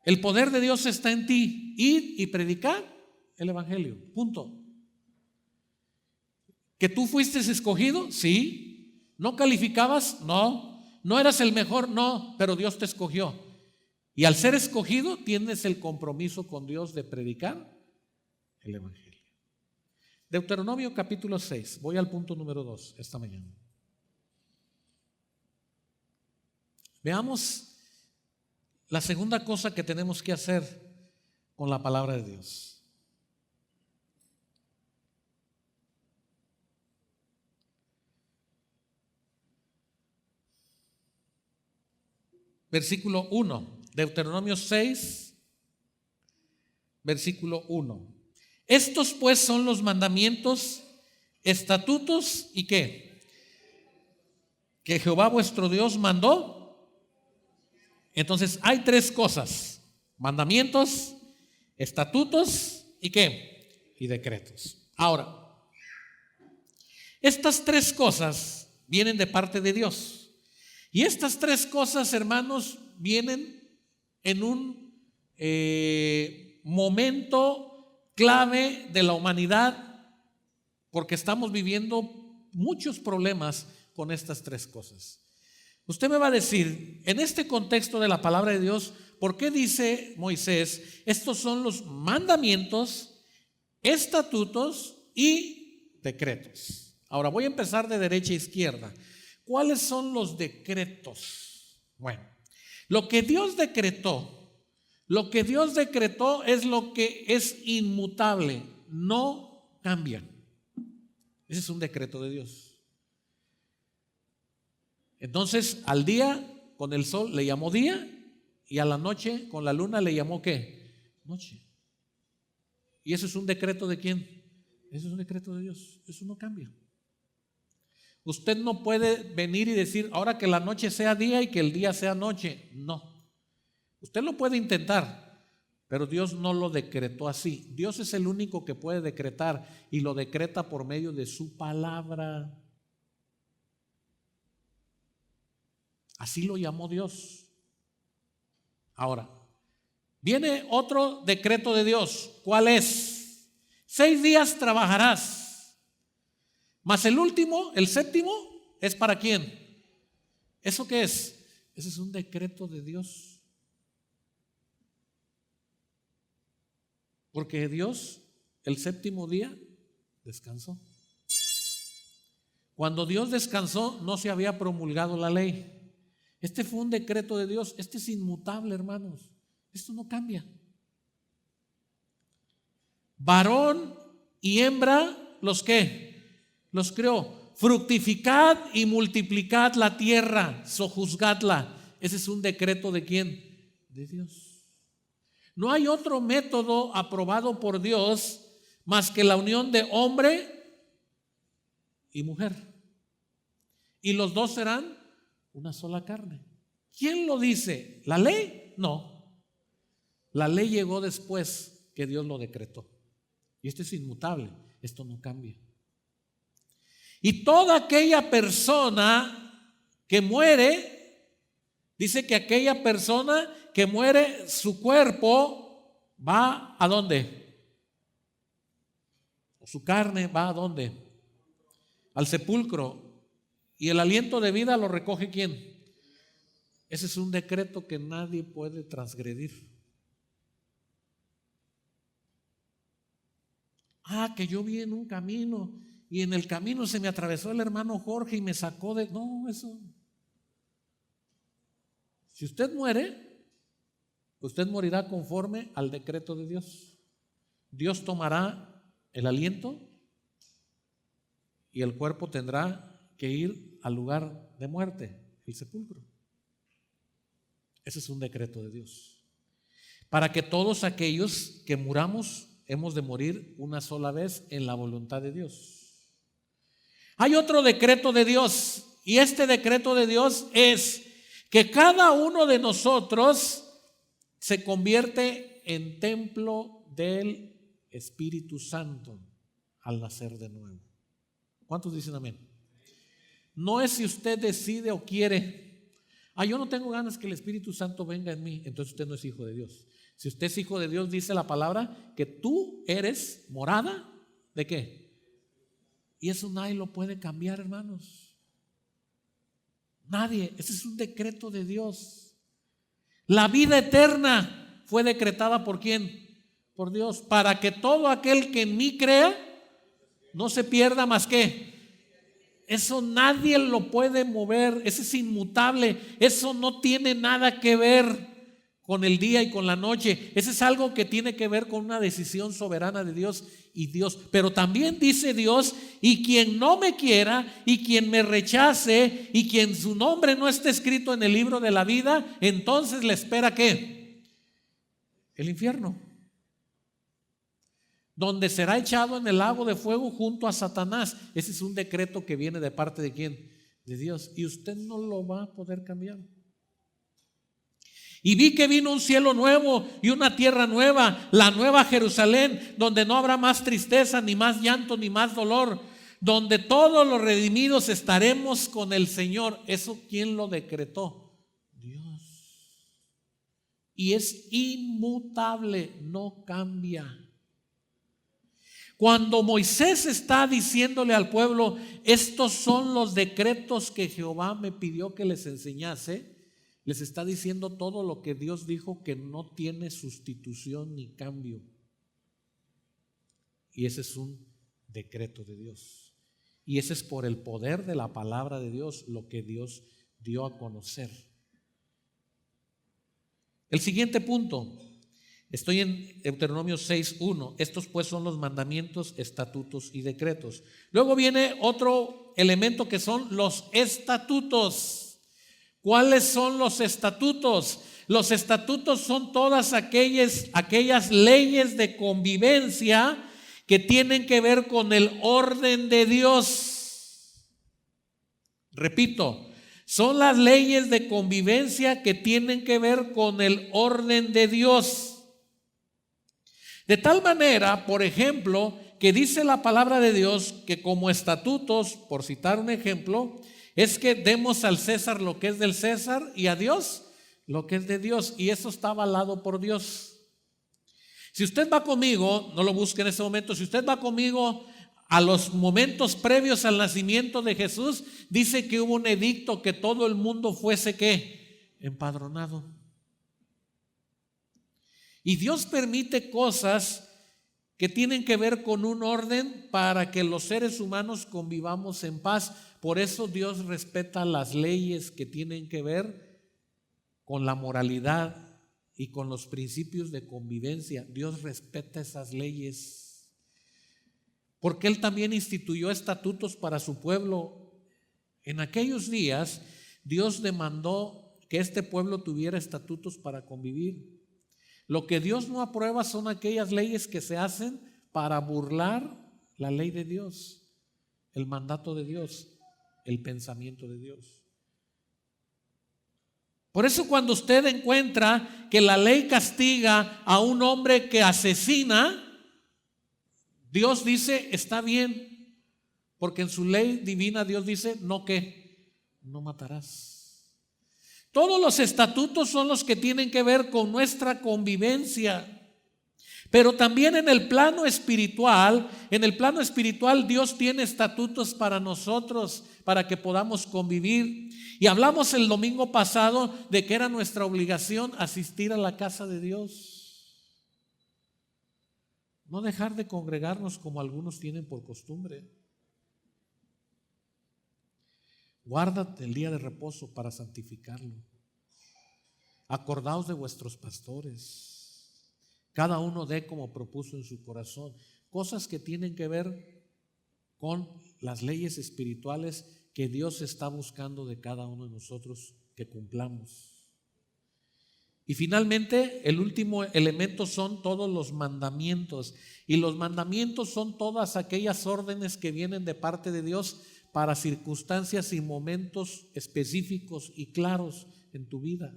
Speaker 1: El poder de Dios está en ti. Ir y predicar el evangelio. Punto. ¿Que tú fuiste escogido? Sí. ¿No calificabas? No. ¿No eras el mejor? No, pero Dios te escogió. Y al ser escogido tienes el compromiso con Dios de predicar el evangelio. Deuteronomio capítulo 6. Voy al punto número 2 esta mañana. Veamos la segunda cosa que tenemos que hacer con la palabra de Dios. Versículo 1, Deuteronomio 6, versículo 1. Estos pues son los mandamientos, estatutos y ¿qué? Que Jehová vuestro Dios mandó. Entonces hay tres cosas: mandamientos, estatutos y ¿qué? Y decretos. Ahora, estas tres cosas vienen de parte de Dios. Y estas tres cosas, hermanos, vienen en un momento clave de la humanidad, porque estamos viviendo muchos problemas con estas tres cosas. Usted me va a decir, en este contexto de la palabra de Dios, ¿por qué dice Moisés, estos son los mandamientos, estatutos y decretos? Ahora voy a empezar de derecha a izquierda. ¿Cuáles son los decretos? Bueno, lo que Dios decretó es lo que es inmutable, no cambia. Ese es un decreto de Dios. Entonces, al día con el sol le llamó día, y a la noche con la luna le llamó ¿qué? Noche. ¿Y eso es un decreto de quién? Eso es un decreto de Dios. Eso no cambia. Usted no puede venir y decir ahora que la noche sea día y que el día sea noche. No. Usted lo puede intentar, pero Dios no lo decretó así. Dios es el único que puede decretar, y lo decreta por medio de su palabra. Así lo llamó Dios. Ahora, viene otro decreto de Dios. ¿Cuál es? 6 días trabajarás, mas el último, el séptimo, ¿es para quién? ¿Eso qué es? Ese es un decreto de Dios. Porque Dios, el séptimo día, descansó. Cuando Dios descansó, no se había promulgado la ley. Este fue un decreto de Dios. Este es inmutable, hermanos. Esto no cambia. Varón y hembra, ¿los qué? Los creó. fructificad y multiplicad la tierra, sojuzgadla. Ese es un decreto ¿de quién? De Dios. No hay otro método aprobado por Dios más que la unión de hombre y mujer. Y los dos serán una sola carne. ¿Quién lo dice? ¿La ley? No. La ley llegó después que Dios lo decretó. Y esto es inmutable, esto no cambia. Y toda aquella persona que muere, dice que aquella persona que muere, su cuerpo va ¿a dónde? Su carne va ¿a dónde? Al sepulcro. ¿Y el aliento de vida lo recoge quién? Ese es un decreto que nadie puede transgredir. Que yo vi en un camino y en el camino se me atravesó el hermano Jorge y me sacó de... No, eso... Si usted muere, usted morirá conforme al decreto de Dios. Dios tomará el aliento y el cuerpo tendrá que ir al lugar de muerte, el sepulcro. Ese es un decreto de Dios. Para que todos aquellos que muramos, hemos de morir una sola vez en la voluntad de Dios. Hay otro decreto de Dios, y este decreto de Dios es que cada uno de nosotros se convierte en templo del Espíritu Santo al nacer de nuevo. ¿Cuántos dicen amén? No es si usted decide o quiere. Yo no tengo ganas que el Espíritu Santo venga en mí, entonces usted no es hijo de Dios. Si usted es hijo de Dios, dice la palabra que tú eres morada ¿de qué? Y eso nadie lo puede cambiar, hermanos. Nadie. Ese es un decreto de Dios. La vida eterna fue decretada ¿por quién? Por Dios. Para que todo aquel que en mí crea no se pierda más que. Eso nadie lo puede mover. Eso es inmutable. Eso no tiene nada que ver con el día y con la noche. Eso es algo que tiene que ver con una decisión soberana de Dios y Dios. Pero también dice Dios, y quien no me quiera y quien me rechace y quien su nombre no esté escrito en el libro de la vida, entonces le espera ¿qué? El infierno, donde será echado en el lago de fuego junto a Satanás. Ese es un decreto que viene de parte de ¿quién? De Dios. Y usted no lo va a poder cambiar. Y vi que vino un cielo nuevo y una tierra nueva, la nueva Jerusalén, donde no habrá más tristeza, ni más llanto, ni más dolor, donde todos los redimidos estaremos con el Señor. ¿Eso quién lo decretó? Dios. Y es inmutable, no cambia. Cuando Moisés está diciéndole al pueblo, estos son los decretos que Jehová me pidió que les enseñase, les está diciendo todo lo que Dios dijo que no tiene sustitución ni cambio. Y ese es un decreto de Dios. Y ese es por el poder de la palabra de Dios lo que Dios dio a conocer. El siguiente punto, estoy en Deuteronomio 6:1. Estos pues son los mandamientos, estatutos y decretos. Luego viene otro elemento que son los estatutos. ¿Cuáles son los estatutos? Los estatutos son todas aquellas leyes de convivencia que tienen que ver con el orden de Dios. Repito, son las leyes de convivencia que tienen que ver con el orden de Dios. De tal manera, por ejemplo, que dice la palabra de Dios que como estatutos, por citar un ejemplo, es que demos al César lo que es del César y a Dios lo que es de Dios. Y eso está avalado por Dios. Si usted va conmigo, no lo busque en ese momento, si usted va conmigo a los momentos previos al nacimiento de Jesús, dice que hubo un edicto que todo el mundo fuese ¿qué? Empadronado. Y Dios permite cosas que tienen que ver con un orden para que los seres humanos convivamos en paz. Por eso Dios respeta las leyes que tienen que ver con la moralidad y con los principios de convivencia. Dios respeta esas leyes. porque Él también instituyó estatutos para su pueblo. En aquellos días, Dios demandó que este pueblo tuviera estatutos para convivir. Lo que Dios no aprueba son aquellas leyes que se hacen para burlar la ley de Dios, el mandato de Dios, el pensamiento de Dios. Por eso cuando usted encuentra que la ley castiga a un hombre que asesina, Dios dice, está bien, porque en su ley divina Dios dice, no que, no matarás. Todos los estatutos son los que tienen que ver con nuestra convivencia. Pero también en el plano espiritual Dios tiene estatutos para nosotros, para que podamos convivir. Y hablamos el domingo pasado de que era nuestra obligación asistir a la casa de Dios. No dejar de congregarnos como algunos tienen por costumbre. Guárdate el día de reposo para santificarlo. Acordaos de vuestros pastores. Cada uno dé como propuso en su corazón. Cosas que tienen que ver con las leyes espirituales que Dios está buscando de cada uno de nosotros que cumplamos. Y finalmente, el último elemento son todos los mandamientos. Y los mandamientos son todas aquellas órdenes que vienen de parte de Dios para circunstancias y momentos específicos y claros en tu vida.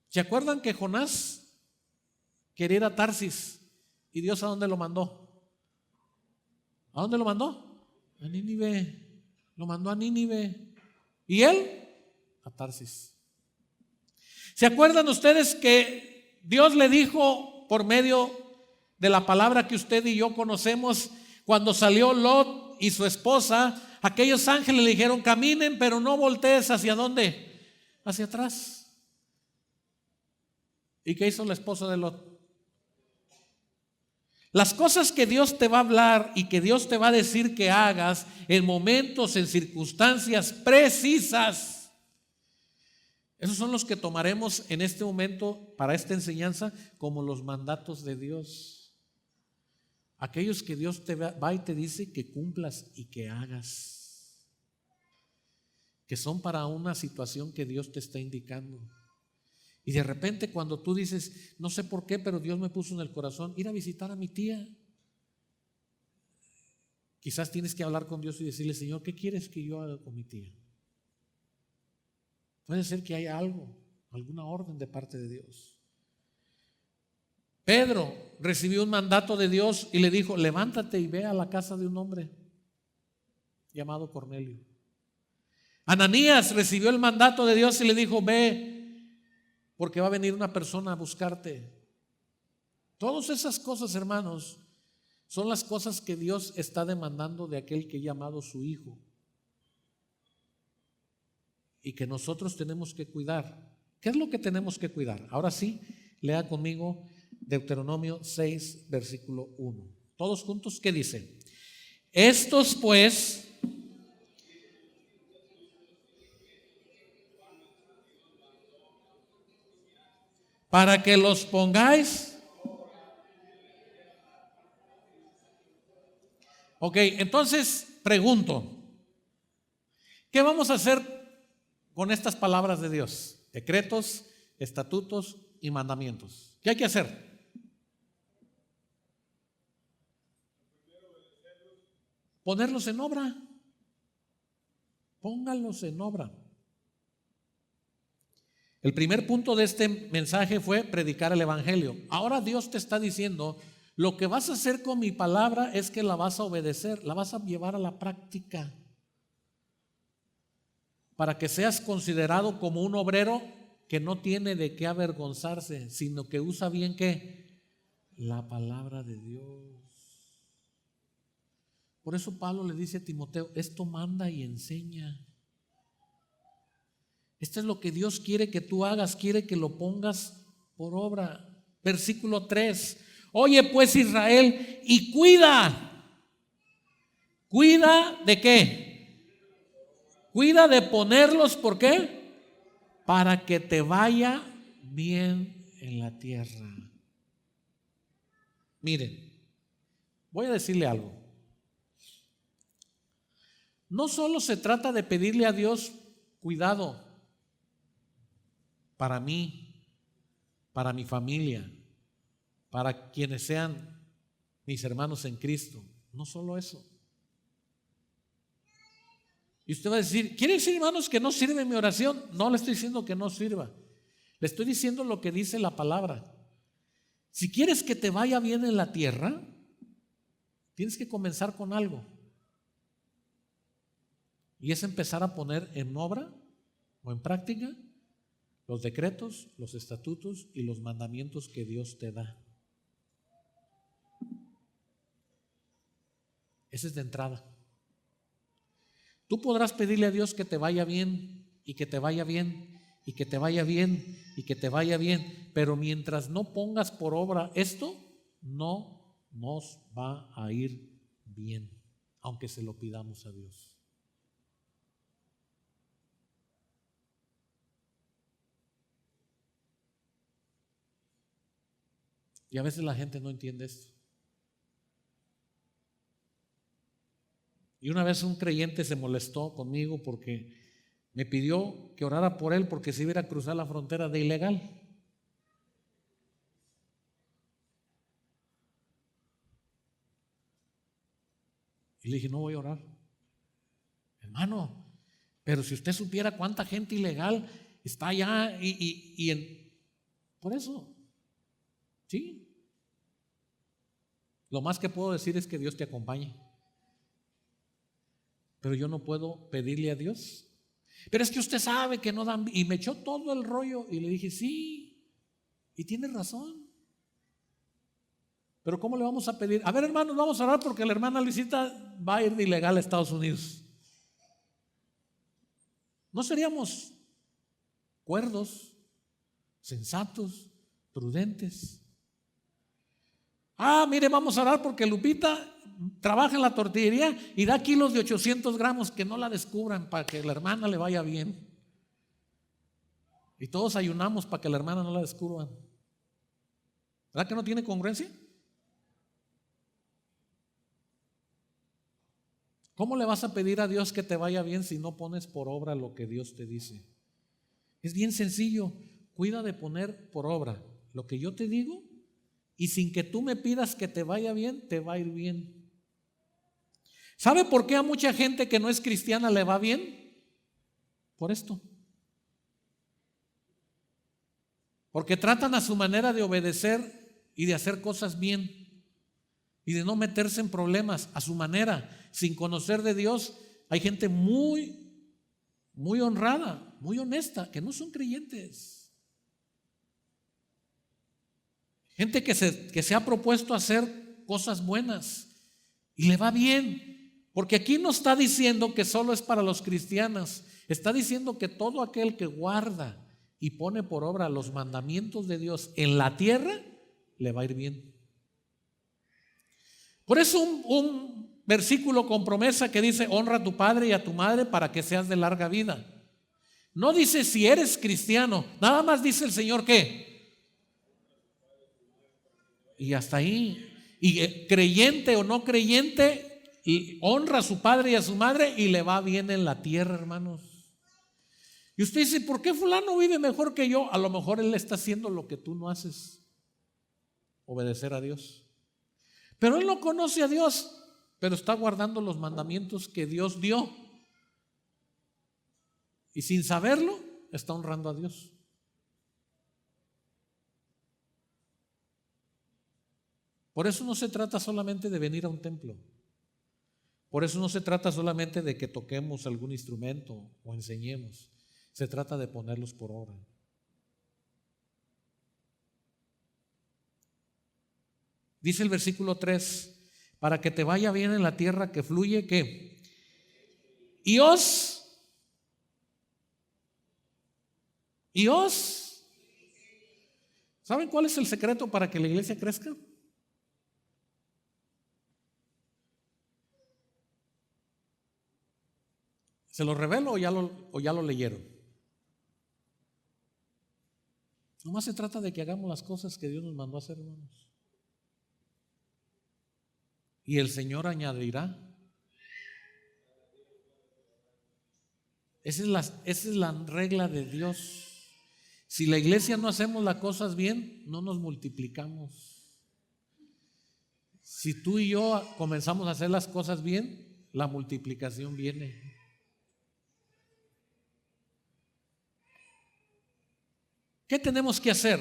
Speaker 1: ¿Se acuerdan que Jonás quería ir a Tarsis? ¿Y Dios a dónde lo mandó? ¿A dónde lo mandó? A Nínive. Lo mandó a Nínive. ¿Y él? A Tarsis. ¿Se acuerdan ustedes que Dios le dijo por medio de la palabra que usted y yo conocemos, cuando salió Lot y su esposa, aquellos ángeles le dijeron, caminen, pero no voltees hacia dónde? Hacia atrás. ¿Y qué hizo la esposa de Lot? Las cosas que Dios te va a hablar y que Dios te va a decir que hagas en momentos, en circunstancias precisas, esos son los que tomaremos en este momento para esta enseñanza como los mandatos de Dios. Aquellos que Dios te va y te dice que cumplas y que hagas, que son para una situación que Dios te está indicando. Y de repente cuando tú dices, no sé por qué, pero Dios me puso en el corazón ir a visitar a mi tía. Quizás tienes que hablar con Dios y decirle, Señor, ¿qué quieres que yo haga con mi tía? Puede ser que haya algo, alguna orden de parte de Dios. Pedro recibió un mandato de Dios y le dijo, levántate y ve a la casa de un hombre llamado Cornelio. Ananías recibió el mandato de Dios y le dijo, ve, porque va a venir una persona a buscarte. Todas esas cosas, hermanos, son las cosas que Dios está demandando de aquel que ha llamado su hijo y que nosotros tenemos que cuidar. ¿Qué es lo que tenemos que cuidar? Ahora sí, lea conmigo Deuteronomio 6, versículo 1. Todos juntos, ¿qué dice? Estos pues para que los pongáis. Ok, entonces pregunto, ¿qué vamos a hacer con estas palabras de Dios? Decretos, estatutos y mandamientos. ¿Qué hay que hacer? Ponerlos en obra. Póngalos en obra. El primer punto de este mensaje fue predicar el evangelio. Ahora Dios te está diciendo, lo que vas a hacer con mi palabra es que la vas a obedecer, la vas a llevar a la práctica, para que seas considerado como un obrero que no tiene de qué avergonzarse, sino que usa bien ¿qué? La palabra de Dios. Por eso Pablo le dice a Timoteo, esto manda y enseña. Esto es lo que Dios quiere que tú hagas, quiere que lo pongas por obra. Versículo 3. Oye pues Israel, y cuida. ¿Cuida de qué? Cuida de ponerlos, ¿por qué? Para que te vaya bien en la tierra. Miren, Voy a decirle algo. No solo se trata de pedirle a Dios cuidado para mí, para mi familia, para quienes sean mis hermanos en Cristo. No solo eso. Y usted va a decir, ¿quiere decir, hermanos, que no sirve mi oración? No le estoy diciendo que no sirva. Le estoy diciendo lo que dice la palabra. Si quieres que te vaya bien en la tierra, tienes que comenzar con algo. Y es empezar a poner en obra o en práctica los decretos, los estatutos y los mandamientos que Dios te da. Esa es de entrada. Tú podrás pedirle a Dios que te vaya bien y que te vaya bien y que te vaya bien y que te vaya bien, pero mientras no pongas por obra esto, no nos va a ir bien, aunque se lo pidamos a Dios. Y a veces la gente no entiende esto. Y una vez un creyente se molestó conmigo porque me pidió que orara por él porque se iba a cruzar la frontera de ilegal. Y le dije, no voy a orar. Hermano, pero si usted supiera cuánta gente ilegal está allá por eso, ¿sí? Lo más que puedo decir es que Dios te acompañe. Pero yo no puedo pedirle a Dios. Pero es que usted sabe que no dan. Y me echó todo el rollo y le dije, sí, y tiene razón. Pero ¿cómo le vamos a pedir? A ver, hermanos, vamos a orar porque la hermana Luisita va a ir de ilegal a Estados Unidos. ¿No seríamos cuerdos, sensatos, prudentes? Mire, vamos a orar porque Lupita trabaja en la tortillería y da kilos de 800 gramos, que no la descubran para que la hermana le vaya bien. Y todos ayunamos para que la hermana no la descubran. ¿Verdad que no tiene congruencia? ¿Cómo le vas a pedir a Dios que te vaya bien si no pones por obra lo que Dios te dice? Es bien sencillo. Cuida de poner por obra lo que yo te digo y sin que tú me pidas que te vaya bien, te va a ir bien. ¿Sabe por qué a mucha gente que no es cristiana le va bien? Por esto. Porque tratan a su manera de obedecer y de hacer cosas bien y de no meterse en problemas a su manera, sin conocer de Dios. Hay gente muy honrada, muy honesta, que no son creyentes. Gente que se ha propuesto hacer cosas buenas y le va bien. Porque aquí no está diciendo que solo es para los cristianos. Está diciendo que todo aquel que guarda y pone por obra los mandamientos de Dios en la tierra, le va a ir bien. Por eso un versículo con promesa que dice, honra a tu padre y a tu madre para que seas de larga vida. No dice si eres cristiano, nada más dice el Señor ¿qué? Y hasta ahí. Y creyente o no creyente, y honra a su padre y a su madre y le va bien en la tierra, hermanos. Y usted dice, ¿por qué fulano vive mejor que yo? A lo mejor él está haciendo lo que tú no haces, obedecer a Dios. Pero él no conoce a Dios, pero está guardando los mandamientos que Dios dio. Y sin saberlo, está honrando a Dios. Por eso no se trata solamente de venir a un templo. Por eso no se trata solamente de que toquemos algún instrumento o enseñemos. Se trata de ponerlos por obra. Dice el versículo 3, para que te vaya bien en la tierra que fluye, ¿qué? Y os, ¿saben cuál es el secreto para que la iglesia crezca? ¿Se lo revelo o ya lo leyeron? Nomás se trata de que hagamos las cosas que Dios nos mandó a hacer, hermanos. y el Señor añadirá. Esa es la regla de Dios. Si la iglesia no hacemos las cosas bien, no nos multiplicamos. Si tú y yo comenzamos a hacer las cosas bien, la multiplicación viene. ¿Qué tenemos que hacer?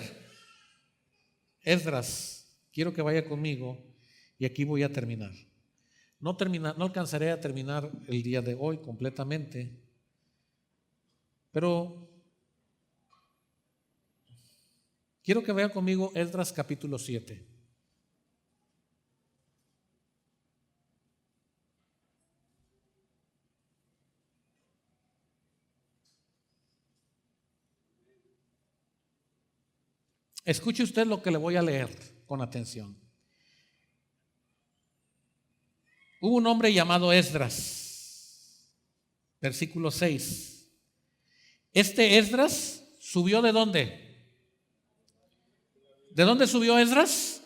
Speaker 1: Esdras, quiero que vaya conmigo y aquí voy a terminar. No alcanzaré a terminar el día de hoy completamente, pero quiero que vaya conmigo Esdras capítulo 7. Escuche usted lo que le voy a leer con atención. Hubo un hombre llamado Esdras, versículo 6. Este Esdras subió ¿de dónde? ¿De dónde subió Esdras?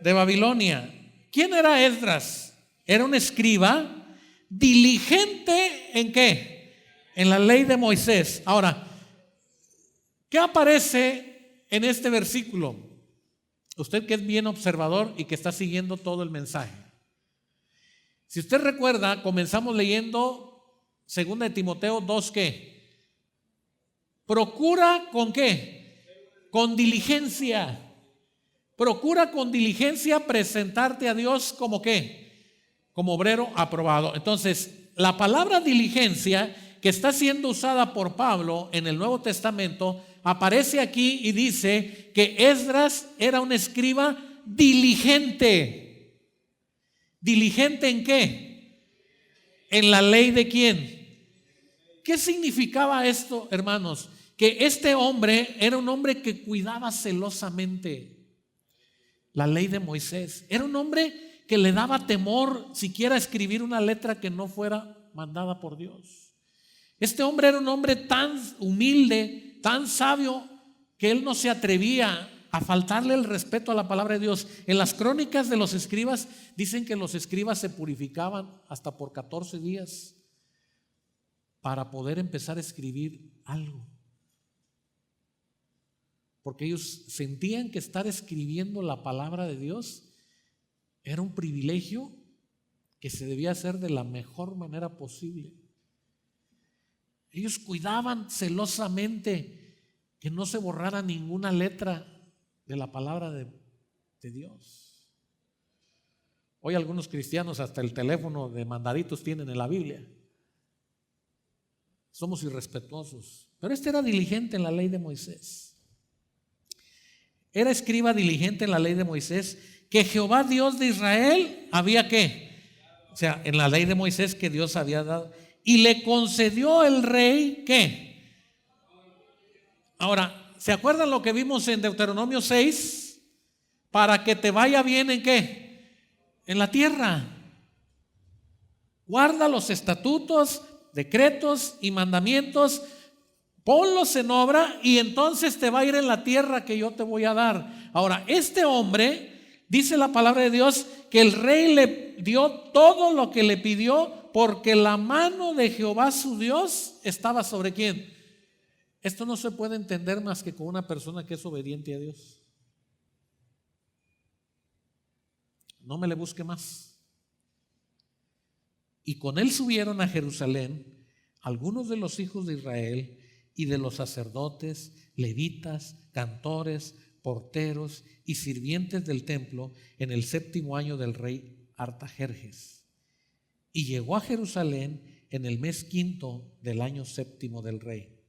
Speaker 1: De Babilonia. ¿Quién era Esdras? Era un escriba diligente ¿en qué? En la ley de Moisés. Ahora, ¿qué aparece en este versículo? Usted que es bien observador y que está siguiendo todo el mensaje. Si usted recuerda, comenzamos leyendo 2 de Timoteo 2, ¿qué? Procura ¿con qué? Con diligencia. Procura con diligencia presentarte a Dios como ¿qué? Como obrero aprobado. Entonces, la palabra diligencia que está siendo usada por Pablo en el Nuevo Testamento aparece aquí y dice que Esdras era un escriba diligente. ¿Diligente en qué? En la ley de quién. ¿Qué significaba esto, hermanos? Que este hombre era un hombre que cuidaba celosamente la ley de Moisés. Era un hombre que le daba temor siquiera escribir una letra que no fuera mandada por Dios. Este hombre era un hombre tan humilde, tan sabio, que él no se atrevía a faltarle el respeto a la palabra de Dios. En las crónicas de los escribas dicen que los escribas se purificaban hasta por 14 días para poder empezar a escribir algo, porque ellos sentían que estar escribiendo la palabra de Dios era un privilegio que se debía hacer de la mejor manera posible. Ellos cuidaban celosamente que no se borrara ninguna letra de la palabra de Dios. Hoy algunos cristianos hasta el teléfono de mandaditos tienen en la Biblia. Somos irrespetuosos. Pero este era diligente en la ley de Moisés. Era escriba diligente en la ley de Moisés, que Jehová Dios de Israel había ¿qué? O sea, en la ley de Moisés que Dios había dado. Y le concedió el rey ¿qué? Ahora, ¿se acuerdan lo que vimos en Deuteronomio 6? Para que te vaya bien ¿en qué? En la tierra. Guarda los estatutos, decretos y mandamientos, ponlos en obra y entonces te va a ir en la tierra que yo te voy a dar. Ahora, este hombre, dice la palabra de Dios, que el rey le dio todo lo que le pidió porque la mano de Jehová su Dios estaba sobre ¿quién? Esto no se puede entender más que con una persona que es obediente a Dios. No me le busque más. Y con él subieron a Jerusalén algunos de los hijos de Israel y de los sacerdotes, levitas, cantores, porteros y sirvientes del templo en el 7º año del rey Artajerjes. Y llegó a Jerusalén en el mes 5 del año 7 del rey.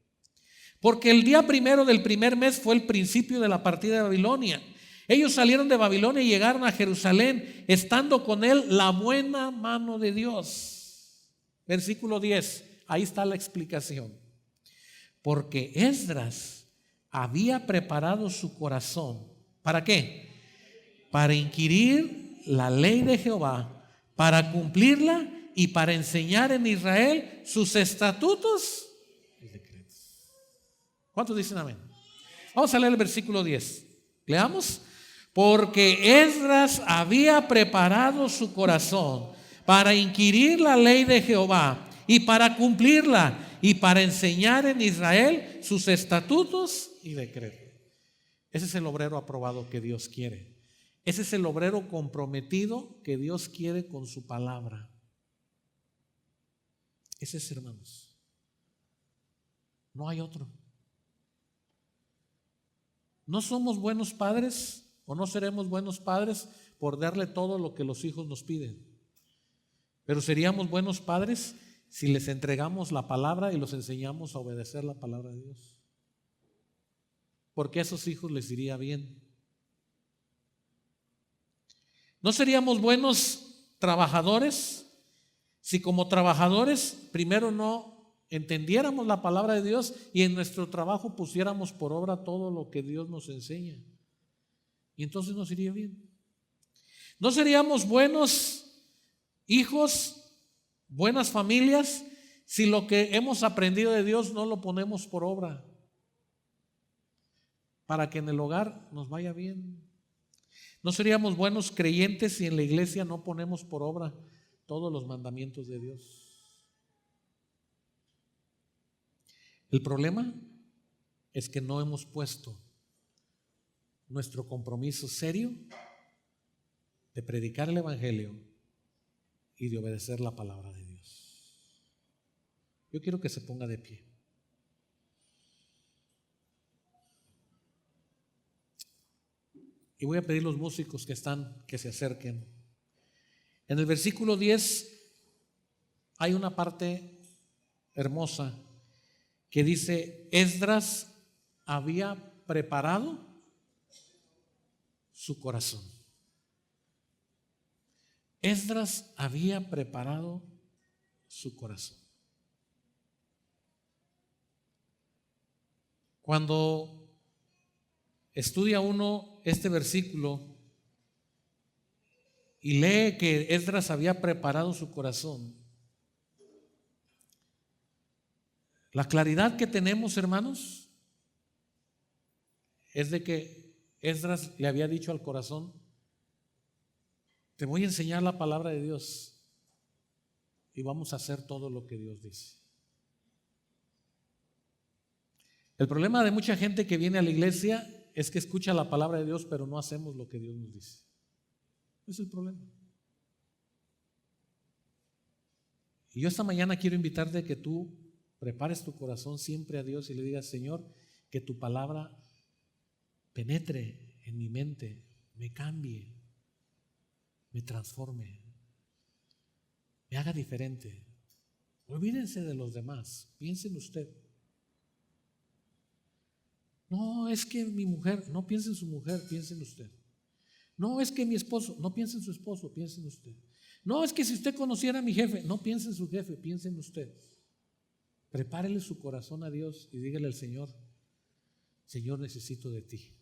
Speaker 1: Porque el día 1 del primer mes fue el principio de la partida de Babilonia. Ellos salieron de Babilonia y llegaron a Jerusalén, estando con él la buena mano de Dios. Versículo 10, ahí está la explicación. Porque Esdras había preparado su corazón. ¿Para qué? Para inquirir la ley de Jehová, para cumplirla y para enseñar en Israel sus estatutos y decretos. ¿Cuántos dicen amén? Vamos a leer el versículo 10. Leamos. porque Esdras había preparado su corazón para inquirir la ley de Jehová y para cumplirla y para enseñar en Israel sus estatutos y decretos. Ese es el obrero aprobado que Dios quiere. Ese es el obrero comprometido que Dios quiere con su palabra. Ese es, hermanos. No hay otro. No somos buenos padres o no seremos buenos padres por darle todo lo que los hijos nos piden. Pero seríamos buenos padres si les entregamos la palabra y los enseñamos a obedecer la palabra de Dios. Porque a esos hijos les iría bien. ¿No seríamos buenos trabajadores si como trabajadores primero no entendiéramos la palabra de Dios y en nuestro trabajo pusiéramos por obra todo lo que Dios nos enseña? Y entonces nos iría bien. ¿No seríamos buenos hijos, buenas familias, si lo que hemos aprendido de Dios no lo ponemos por obra? Para que en el hogar nos vaya bien. ¿No seríamos buenos creyentes si en la iglesia no ponemos por obra todos los mandamientos de Dios? El problema es que no hemos puesto nuestro compromiso serio de predicar el evangelio y de obedecer la palabra de Dios. Yo quiero que se ponga de pie. Y voy a pedir a los músicos que se acerquen. En el versículo 10 hay una parte hermosa que dice: Esdras había preparado su corazón. Esdras había preparado su corazón. Cuando estudia uno este versículo y lee que Esdras había preparado su corazón, la claridad que tenemos, hermanos, es de que Esdras le había dicho al corazón: te voy a enseñar la palabra de Dios y vamos a hacer todo lo que Dios dice. El problema de mucha gente que viene a la iglesia es que escucha la palabra de Dios, pero no hacemos lo que Dios nos dice. Ese es el problema. Y yo esta mañana quiero invitarte a que tú prepares tu corazón siempre a Dios y le digas: Señor, que tu palabra penetre en mi mente, me cambie, me transforme, me haga diferente. Olvídense de los demás, piense en usted. No, es que mi mujer, no piense en su mujer, piense en usted. No, es que mi esposo, no piense en su esposo, piense en usted. No, es que si usted conociera a mi jefe, no piense en su jefe, piense en usted. Prepárele su corazón a Dios y dígale al Señor: Señor, necesito de ti.